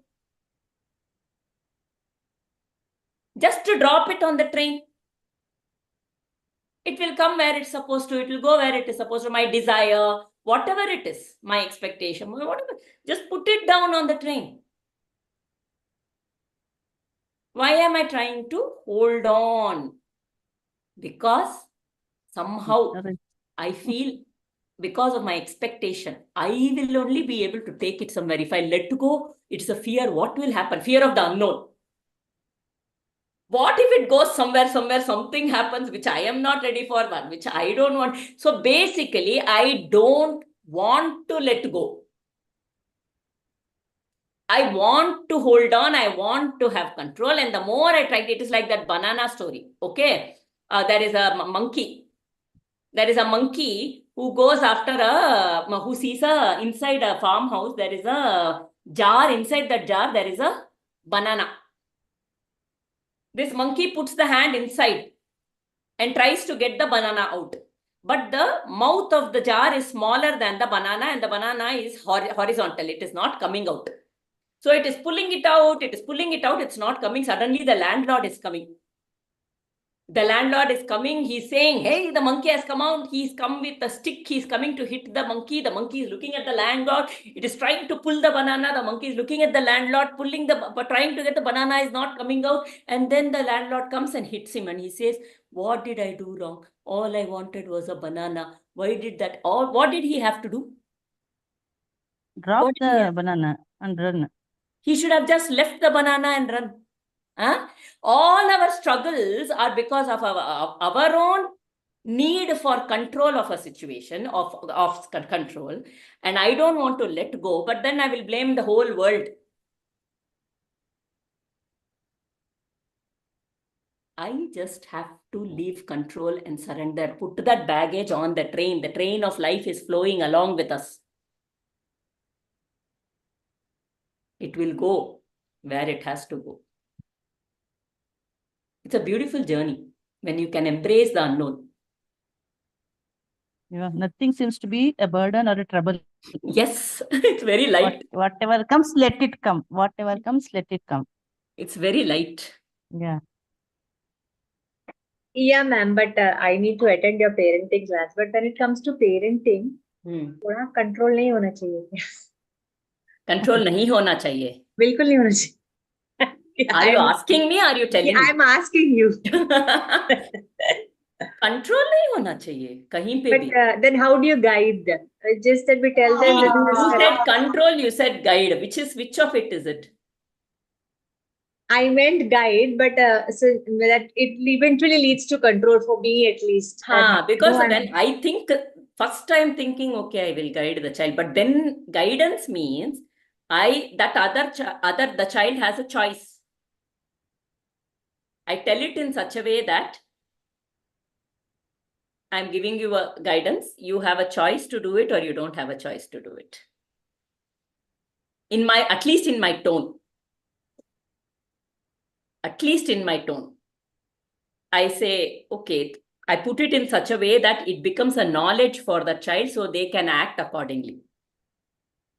Just to drop it on the train. It will come where it's supposed to. It will go where it is supposed to. My desire, whatever it is, my expectation, whatever. Just put it down on the train. Why am I trying to hold on? Because somehow I feel, because of my expectation, I will only be able to take it somewhere. If I let go, it's a fear. What will happen? Fear of the unknown. What if it goes somewhere, something happens which I am not ready for, one which I don't want. So basically, I don't want to let go. I want to hold on. I want to have control. And the more I try, it is like that banana story. Okay. There is a monkey. There is a monkey who goes after who sees inside a farmhouse, there is a jar. Inside that jar, there is a banana. This monkey puts the hand inside and tries to get the banana out. But the mouth of the jar is smaller than the banana, and the banana is horizontal. It is not coming out. So it is pulling it out. It is pulling it out. It's not coming. Suddenly the landlord is coming. The landlord is coming. He's saying, hey, the monkey has come out. He's come with a stick. He's coming to hit the monkey. The monkey is looking at the landlord. It is trying to pull the banana. The monkey is looking at the landlord, but trying to get the banana is not coming out. And then the landlord comes and hits him. And he says, what did I do wrong? All I wanted was a banana. Why did that? Or what did he have to do? Drop the banana and run. He should have just left the banana and run. Huh? All our struggles are because of our own need for control of a situation, of control, and I don't want to let go, but then I will blame the whole world. I just have to leave control and surrender, put that baggage on the train. The train of life is flowing along with us. It will go where it has to go. It's a beautiful journey when you can embrace the unknown. Yeah, nothing seems to be a burden or a trouble. Yes, it's very light. Whatever comes, let it come. Whatever comes, let it come. It's very light. Yeah. Yeah, ma'am, but I need to attend your parenting class. But when it comes to parenting, थोड़ा control नहीं होना चाहिए. Control नहीं होना चाहिए. बिल्कुल नहीं होना चाहिए. Are you asking me? Are you telling me? I'm asking you. Control नहीं होना चाहिए कहीं पे भी. But then how do you guide them? Just that we tell them that this You is said correct. control, you said guide. Which of it is it? I meant guide, but so that it eventually leads to control for me at least. Because No, when I think, first I'm thinking, okay, I will guide the child. But then guidance means the child has a choice. I tell it in such a way that I'm giving you a guidance. You have a choice to do it or you don't have a choice to do it. At least in my tone. At least in my tone. I say, okay, I put it in such a way that it becomes a knowledge for the child so they can act accordingly.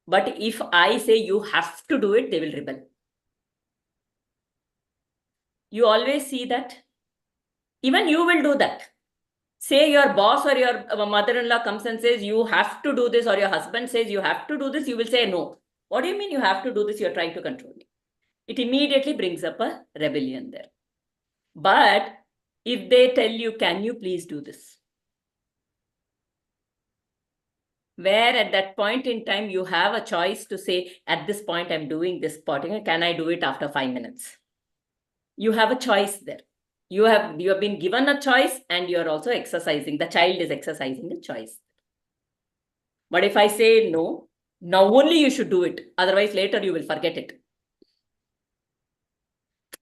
But if I say you have to do it, they will rebel. You always see that. Even you will do that. Say your boss or your mother-in-law comes and says you have to do this, or your husband says you have to do this, you will say no. What do you mean you have to do this? You're trying to control me. It immediately brings up a rebellion there. But if they tell you, can you please do this? Where at that point in time, you have a choice to say, at this point, I'm doing this potting. Can I do it after 5 minutes? You have a choice there. You have been given a choice and you're also exercising. The child is exercising the choice. But if I say no, now only you should do it. Otherwise, later you will forget it.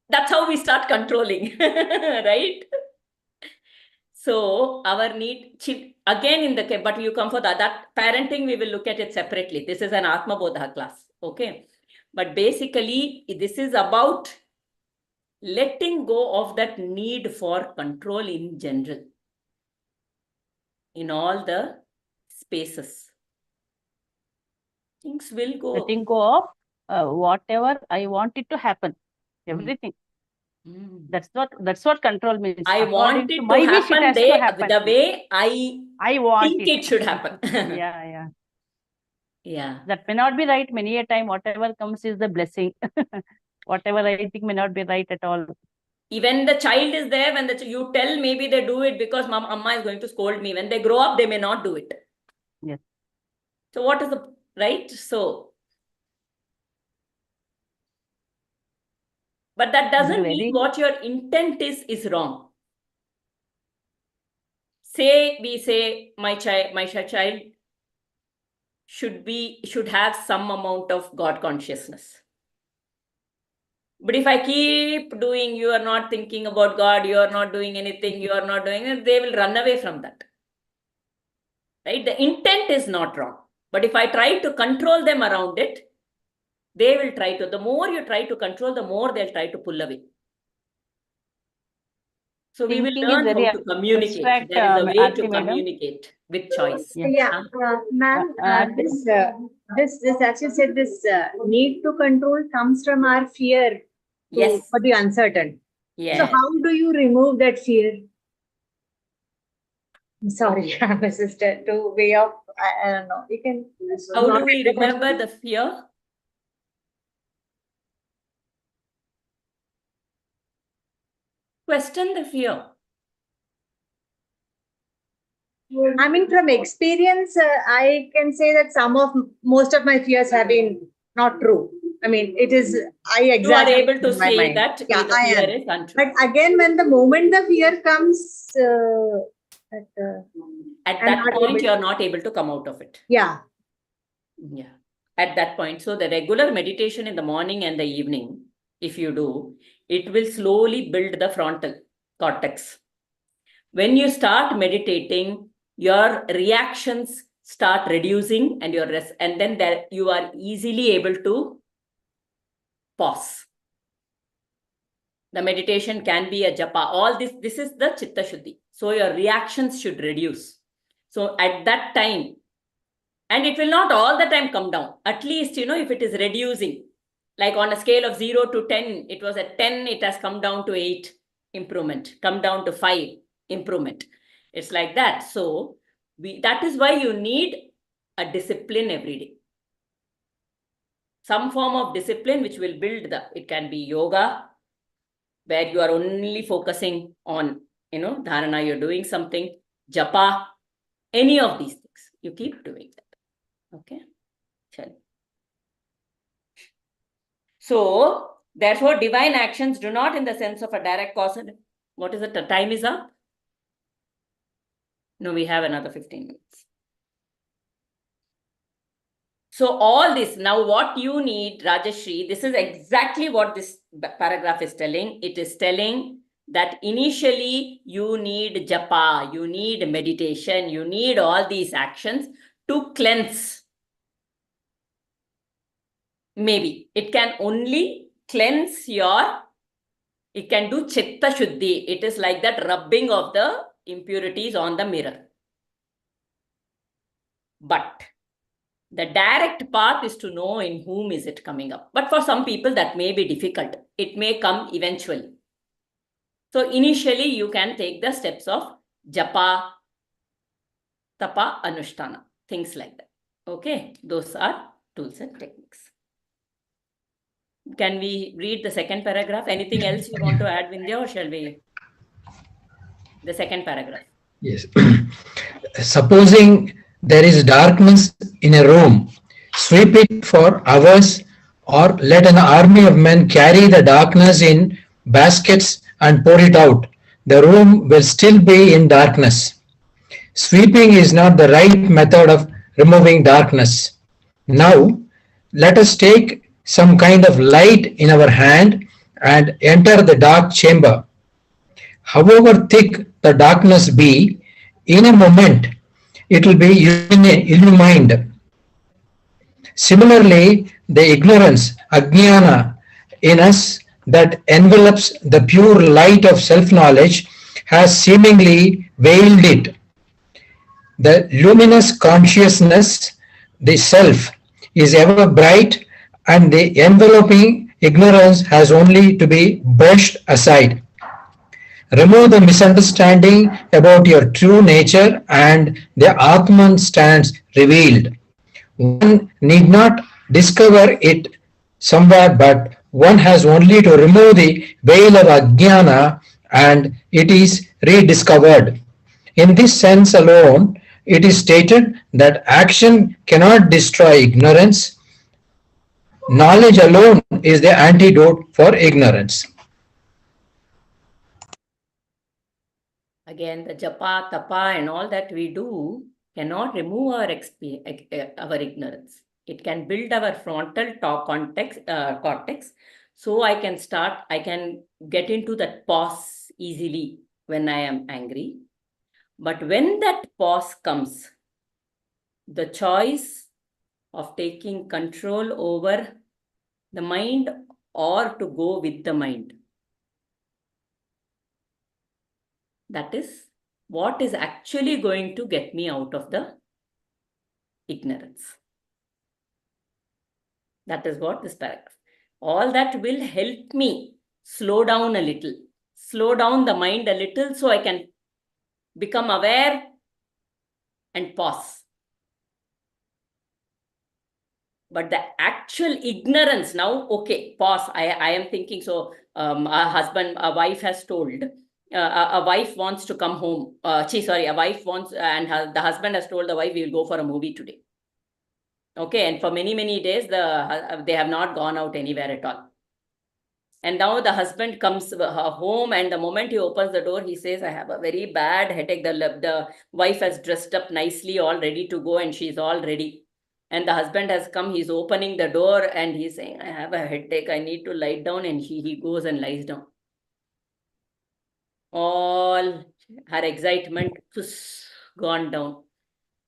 That's how we start controlling, right? So our need, again in the, but you come for that parenting, we will look at it separately. This is an Atma Bodha class, okay? But basically, this is about letting go of that need for control in general, in all the spaces. Things will go. Letting go of whatever I want it to happen. Everything. That's what control means. I want it to happen the way I think it should happen. Yeah. Yeah. That may not be right many a time. Whatever comes is the blessing. Whatever I think may not be right at all. Even the child is there, when you tell, maybe they do it because Amma is going to scold me. When they grow up, they may not do it. Yes. So what is the right? So, but that doesn't mean what your intent is wrong. We say my child should have some amount of God consciousness. But if I keep doing, you are not thinking about God, you are not doing anything, you are not doing it, they will run away from that. Right? The intent is not wrong. But if I try to control them around it, they will try to. The more you try to control, the more they'll try to pull away. So we will learn how to communicate. There is a way to communicate with choice. Yeah, ma'am, this as you said, this need to control comes from our fear for the uncertain. Yes. So how do you remove that fear? I'm sorry, my sister, to way of, I don't know, you can. How do we remember the fear? Question the fear. I mean, from experience, I can say that most of my fears have been not true. I mean, it is, You are able to say that the fear is untrue. But again, when the moment the fear comes, At At I'm that not point, able- you're not able to come out of it. yeah. Yeah. At that point. So the regular meditation in the morning and the evening, if you do, it will slowly build the frontal cortex. When you start meditating, your reactions start reducing and and then there you are easily able to pause. The meditation can be a japa. All this is the chitta shuddhi. So your reactions should reduce. So at that time, and it will not all the time come down. At least, if it is reducing, like on a scale of 0 to 10, it was at 10, it has come down to 8, improvement, come down to 5, improvement. It's like that. So that is why you need a discipline every day. Some form of discipline which will build it can be yoga, where you are only focusing on, dharana, you're doing something, japa, any of these things, you keep doing that. Okay. So, therefore, divine actions do not in the sense of a direct cause. What is it? The time is up? No, we have another 15 minutes. So all this, now what you need, Rajashri, this is exactly what this paragraph is telling. It is telling that initially you need japa, you need meditation, you need all these actions to cleanse. Maybe it can only cleanse it can do chitta shuddhi. It is like that rubbing of the impurities on the mirror. But the direct path is to know in whom is it coming up. But for some people that may be difficult. It may come eventually. So initially you can take the steps of japa, tapa, anushtana, things like that. Okay, those are tools and techniques. Can we read the second paragraph? Anything else you want to add, Vindhya, or shall we? The second paragraph. Yes. Supposing there is darkness in a room, sweep it for hours, or let an army of men carry the darkness in baskets and pour it out. The room will still be in darkness. Sweeping is not the right method of removing darkness. Now, let us take some kind of light in our hand and enter the dark chamber. However thick the darkness be, in a moment it will be illumined. Similarly, the ignorance, ajnana, in us that envelops the pure light of self-knowledge has seemingly veiled it. The luminous consciousness, the self, is ever bright, and the enveloping ignorance has only to be brushed aside. Remove the misunderstanding about your true nature and the Atman stands revealed. One need not discover it somewhere, but one has only to remove the veil of ajnana and it is rediscovered. In this sense alone, it is stated that action cannot destroy ignorance. Knowledge alone is the antidote for ignorance. Again, the japa, tapa and all that we do cannot remove our ignorance. It can build our frontal cortex. So I can get into that pause easily when I am angry. But when that pause comes, the choice of taking control over the mind or to go with the mind, that is what is actually going to get me out of the ignorance. That is what this paragraph. All that will help me slow down a little, slow down the mind a little so I can become aware and pause. But the actual ignorance now, okay, pause. I am thinking, so a wife has told, a wife wants to come home. A wife wants, and the husband has told the wife, we will go for a movie today. Okay, and for many, many days, they have not gone out anywhere at all. And now the husband comes home, and the moment he opens the door, he says, I have a very bad headache. The wife has dressed up nicely, all ready to go, and she's all ready. And the husband has come, he's opening the door, and he's saying, I have a headache, I need to lie down. And he goes and lies down. All her excitement gone down.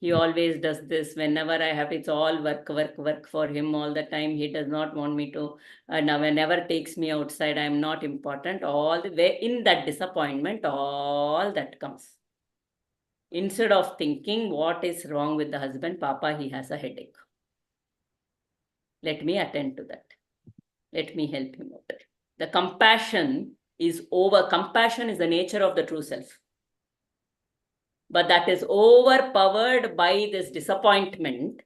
He always does this whenever I have. It's all work, work, work for him all the time. He does not want me to, never takes me outside. I'm not important. All the way in that disappointment, all that comes. Instead of thinking what is wrong with the husband, Papa, he has a headache. Let me attend to that. Let me help him out. The compassion is over. Compassion is the nature of the true self. But that is overpowered by this disappointment,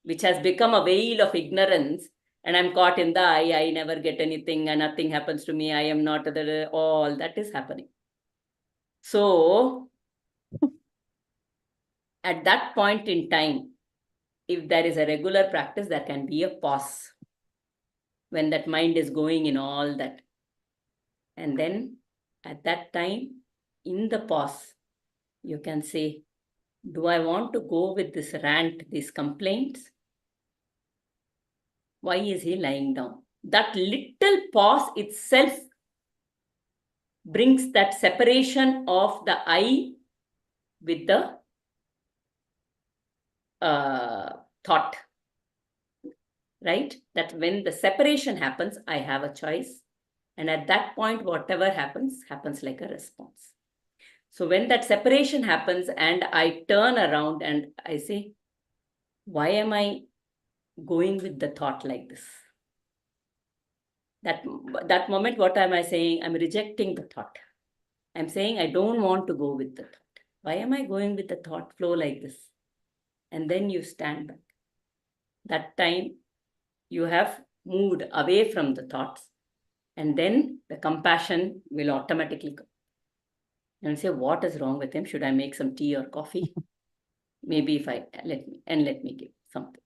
which has become a veil of ignorance. And I'm caught in the I never get anything and nothing happens to me. I am not all that is happening. So at that point in time, if there is a regular practice, there can be a pause when that mind is going in all that. And then at that time, in the pause, you can say, do I want to go with this rant, these complaints? Why is he lying down? That little pause itself brings that separation of the I with the thought, right? That when the separation happens, I have a choice. And at that point, whatever happens like a response. So when that separation happens and I turn around and I say, why am I going with the thought like this? That moment, what am I saying? I'm rejecting the thought. I'm saying I don't want to go with the thought. Why am I going with the thought flow like this? And then you stand back. That time you have moved away from the thoughts, and then the compassion will automatically come. And say, what is wrong with him? Should I make some tea or coffee? Maybe if let me give something.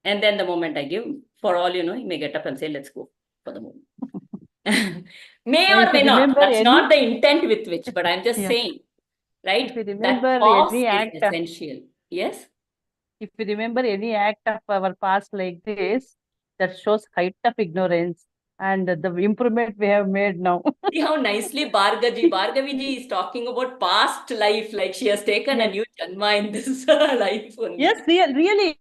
And then the moment I give, for all you know, he may get up and say, let's go for the movie. May or may not. That's not the intent with which, but I'm just saying, right? If you remember that pause any is act, essential. Yes? if you remember any act of our past like this, that shows height of ignorance and the improvement we have made now. See how nicely Bhargavi ji is talking about past life, like she has taken a new janma in this life only. Yes, really,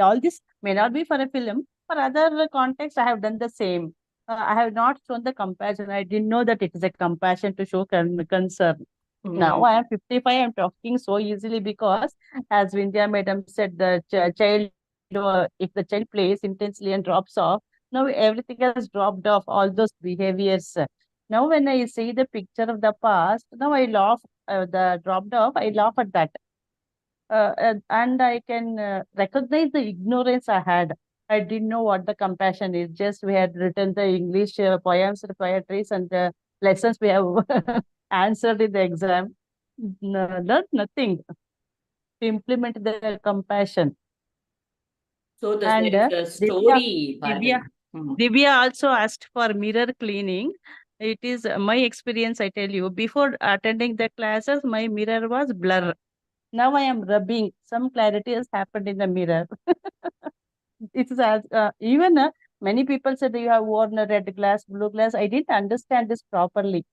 all this may not be for a film. For other contexts, I have done the same. I have not shown the compassion. I didn't know that it is a compassion to show concern. Now I am 55, I am talking so easily because, as Vindhya madam said, the child, if the child plays intensely and drops off, now everything has dropped off, all those behaviors. Now when I see the picture of the past, now I laugh, the dropped off, I laugh at that. And I can recognize the ignorance I had. I didn't know what the compassion is. Just we had written the English poems, poetries, and the lessons we have answered in the exam. Not nothing to implement the compassion. So And there is a story. Divya also asked for mirror cleaning. It is my experience, I tell you. Before attending the classes, my mirror was blur. Now I am rubbing. Some clarity has happened in the mirror. It is as even many people said you have worn a red glass, blue glass. I didn't understand this properly.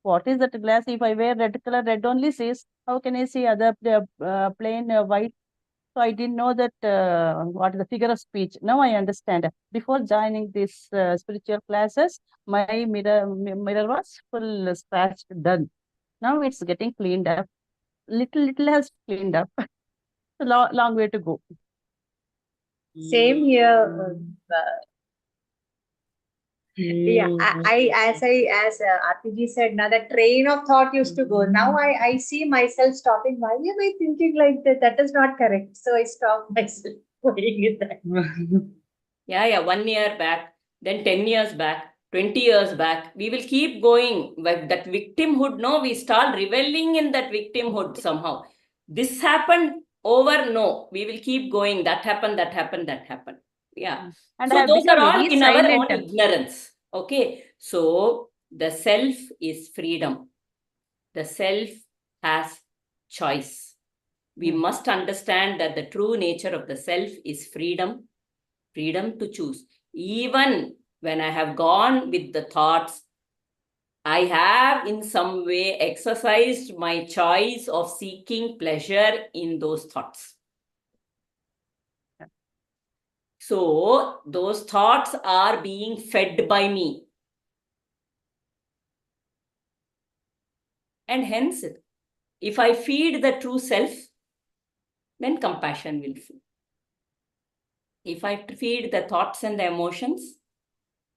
What is that glass? If I wear red color, red only says, how can I see other plain white? So I didn't know that what is the figure of speech. Now I understand. Before joining these spiritual classes, my mirror was full scratched, done. Now it's getting cleaned up. Little has cleaned up. A long way to go. Same here. Yeah, as RPG said, now the train of thought used to go. Now I see myself stopping. Why am I thinking like that? That is not correct. So I stop myself going with that. Yeah, 1 year back, then 10 years back, 20 years back, we will keep going. But that victimhood, no, we start reveling in that victimhood somehow. This happened over, no, we will keep going. That happened, that happened, that happened. Yeah. And so I have those are become all very in our own silent. ignorance. Okay. So the self is freedom. The self has choice. We must understand that the true nature of the self is freedom, freedom to choose. Even when I have gone with the thoughts, I have in some way exercised my choice of seeking pleasure in those thoughts. So those thoughts are being fed by me. And hence, if I feed the true self, then compassion will flow. If I feed the thoughts and the emotions,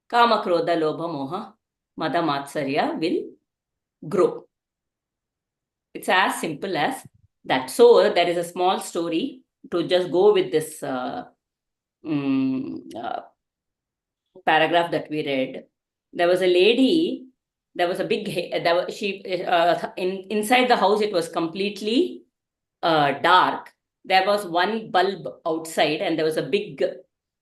kama, krodha, lobha, moha, mada, matsarya will grow. It's as simple as that. So there is a small story to just go with this paragraph that we read. There was a lady. There was a big. Inside the house it was completely dark. There was one bulb outside, and there was a big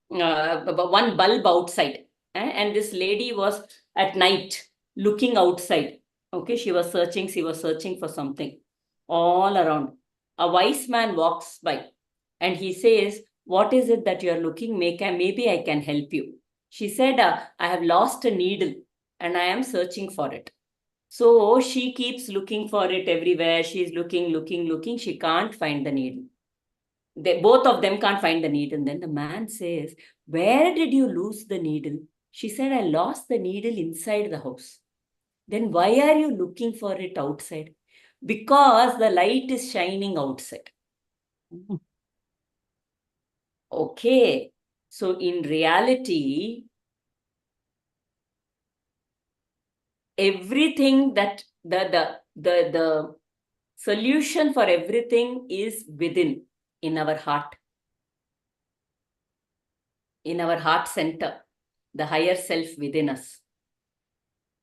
one bulb outside. And this lady was at night looking outside. Okay, she was searching for something all around. A wise man walks by and he says, "What is it that you're looking? Maybe I can help you." She said, "I have lost a needle and I am searching for it." So she keeps looking for it everywhere. She's looking. She can't find the needle. Both of them can't find the needle. Then the man says, "Where did you lose the needle?" She said, "I lost the needle inside the house." Then why are you looking for it outside? Because the light is shining outside. Okay. So in reality, everything that the solution for everything is within, in our heart center, the higher self within us.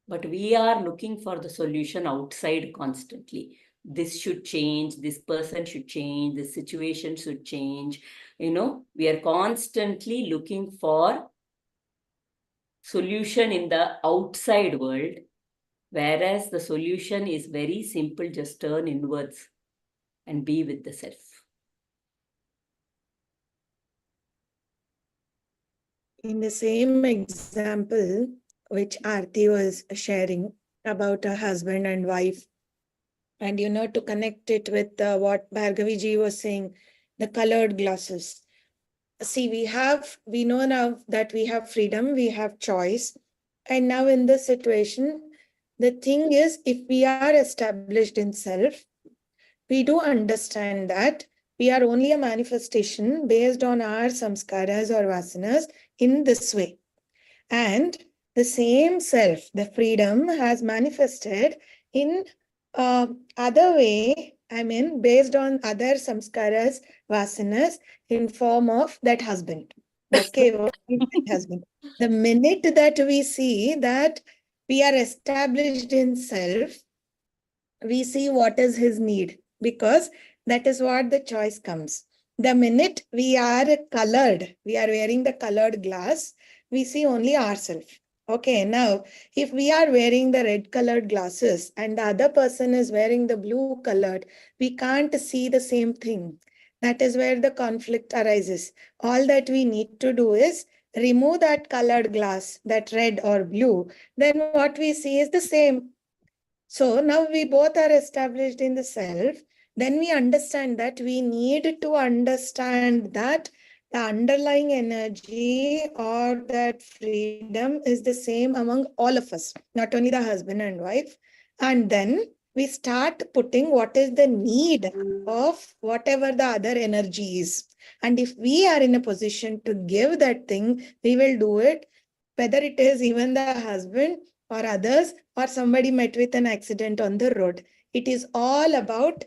But we are looking for the solution outside constantly. This should change, this person should change, this situation should change. We are constantly looking for solution in the outside world, whereas the solution is very simple. Just turn inwards and be with the self. In the same example which Aarti was sharing about a husband and wife, and to connect it with what Bhargavi ji was saying, the colored glasses. See, we know now that we have freedom, we have choice. And now in this situation, the thing is, if we are established in self, we do understand that we are only a manifestation based on our samskaras or vasanas in this way. And the same self, the freedom, has manifested in other way, based on other samskaras, vasanas, in form of that husband. Okay, that husband. The minute that we see that we are established in self, we see what is his need, because that is what the choice comes. The minute we are colored, we are wearing the colored glass, we see only ourselves. Okay, now if we are wearing the red colored glasses and the other person is wearing the blue colored, we can't see the same thing. That is where the conflict arises. All that we need to do is remove that colored glass, that red or blue, then what we see is the same. So now we both are established in the self. Then we understand that we need to understand that the underlying energy or that freedom is the same among all of us, not only the husband and wife. And then we start putting what is the need of whatever the other energy is. And if we are in a position to give that thing, we will do it, whether it is even the husband or others, or somebody met with an accident on the road. It is all about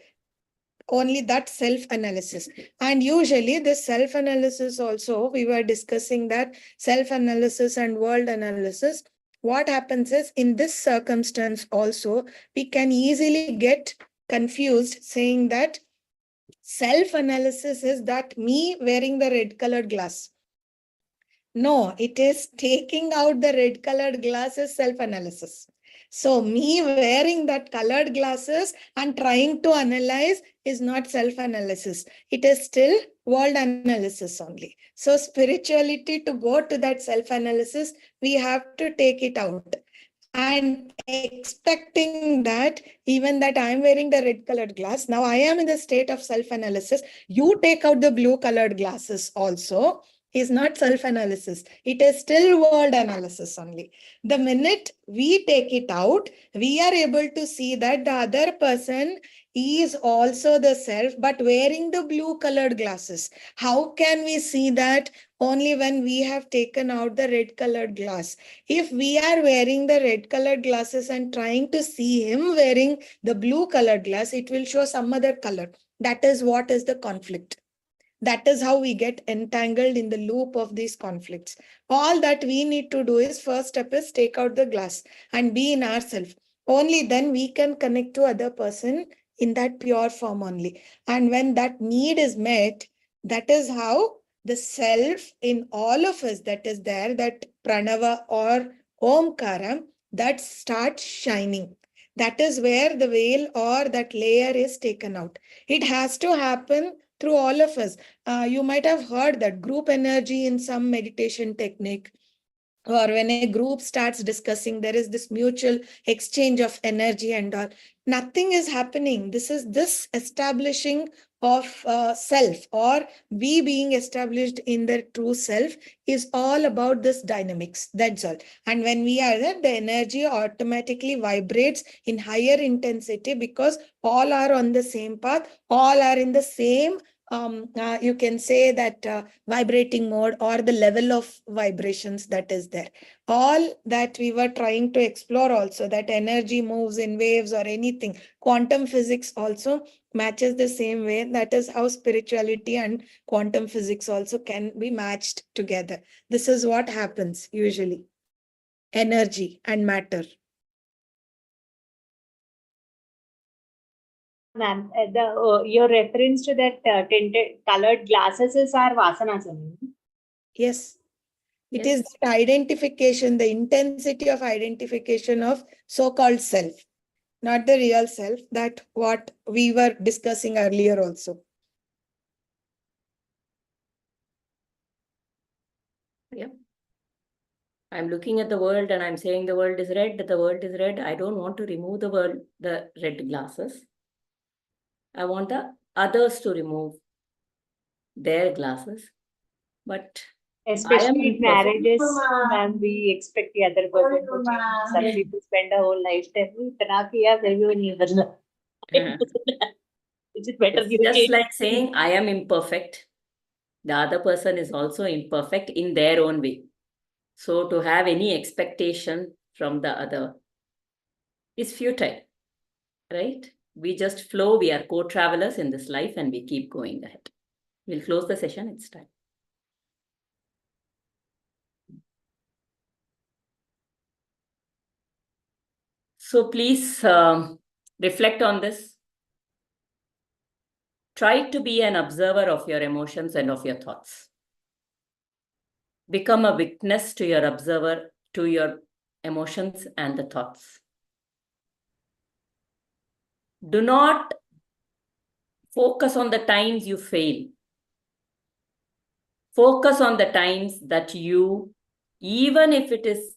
only that self-analysis. And usually this self-analysis also, we were discussing that self-analysis and world analysis. What happens is, in this circumstance also, we can easily get confused saying that self-analysis is that me wearing the red colored glass. No, it is taking out the red colored glasses self-analysis. So me wearing that colored glasses and trying to analyze is not self-analysis. It is still world analysis only. So spirituality, to go to that self-analysis, we have to take it out. And expecting that even that I'm wearing the red colored glass, now I am in the state of self-analysis. You take out the blue colored glasses also is not self-analysis. It is still world analysis only. The minute we take it out, we are able to see that the other person is also the self, but wearing the blue colored glasses. How can we see that? Only when we have taken out the red colored glass. If we are wearing the red colored glasses and trying to see him wearing the blue colored glass, it will show some other color. That is what is the conflict. That is how we get entangled in the loop of these conflicts. All that we need to do is, first step is take out the glass and be in ourselves. Only then we can connect to other person in that pure form only. And when that need is met, that is how the self in all of us that is there, that pranava or omkara, that starts shining. That is where the veil or that layer is taken out. It has to happen through all of us. You might have heard that group energy in some meditation technique, or when a group starts discussing, there is this mutual exchange of energy and all. Nothing is happening. This is this establishing of self, or we being established in the true self, is all about this dynamics. That's all. And when we are there, the energy automatically vibrates in higher intensity because all are on the same path, all are in the same you can say that vibrating mode, or the level of vibrations that is there. All that we were trying to explore also, that energy moves in waves or anything. Quantum physics also matches the same way. That is how spirituality and quantum physics also can be matched together. This is what happens usually. Energy and matter. Ma'am, your reference to that tinted colored glasses is our vasanas only. Yes. It Yes. is that identification, the intensity of identification of so-called self, not the real self, that what we were discussing earlier also. Yeah. I'm looking at the world and I'm saying the world is red, the world is red. I don't want to remove the red glasses. I want the others to remove their glasses. But Especially in marriages, Mama. ma'am, we expect the other person to change. Some people spend a whole lifetime. "Itna kiya, फिर भी वो नहीं बदला." Is it better It's you just change? like saying I am imperfect. The other person is also imperfect in their own way. So to have any expectation from the other is futile, right? We just flow. We are co-travelers in this life and we keep going ahead. We'll close the session. It's time. So please reflect on this. Try to be an observer of your emotions and of your thoughts. Become a witness to your observer, to your emotions and the thoughts. Do not focus on the times you fail. Focus on the times that you, even if it is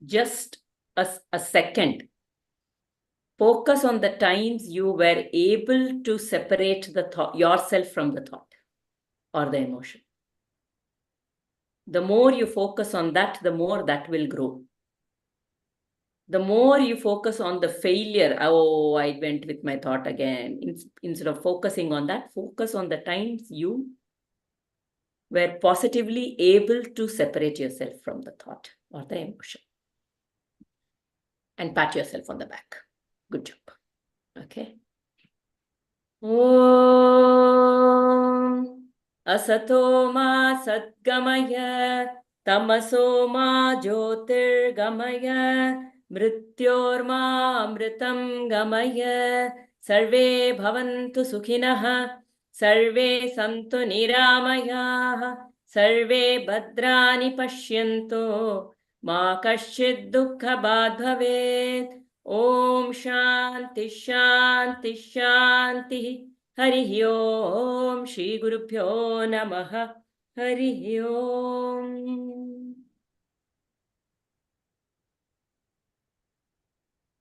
just a second, focus on the times you were able to separate the thought, yourself from the thought or the emotion. The more you focus on that, the more that will grow. The more you focus on the failure, oh, I went with my thought again. Instead of focusing on that, focus on the times you were positively able to separate yourself from the thought or the emotion. And pat yourself on the back. Good job. Okay. Om Asato ma Sadgamaya Tamaso ma Jyotirgamaya Mrityorma Amritam Gamaya Sarve Bhavantu Sukhinah Sarve Santu Niramayah सर्वे भद्राणि पश्यन्तु मा कश्चित् दुःखभाग् भवेत्. ॐ शान्ति शान्ति शान्तिः. हरिः ओम्. श्रीगुरुभ्यो नमः. हरिः ओम्.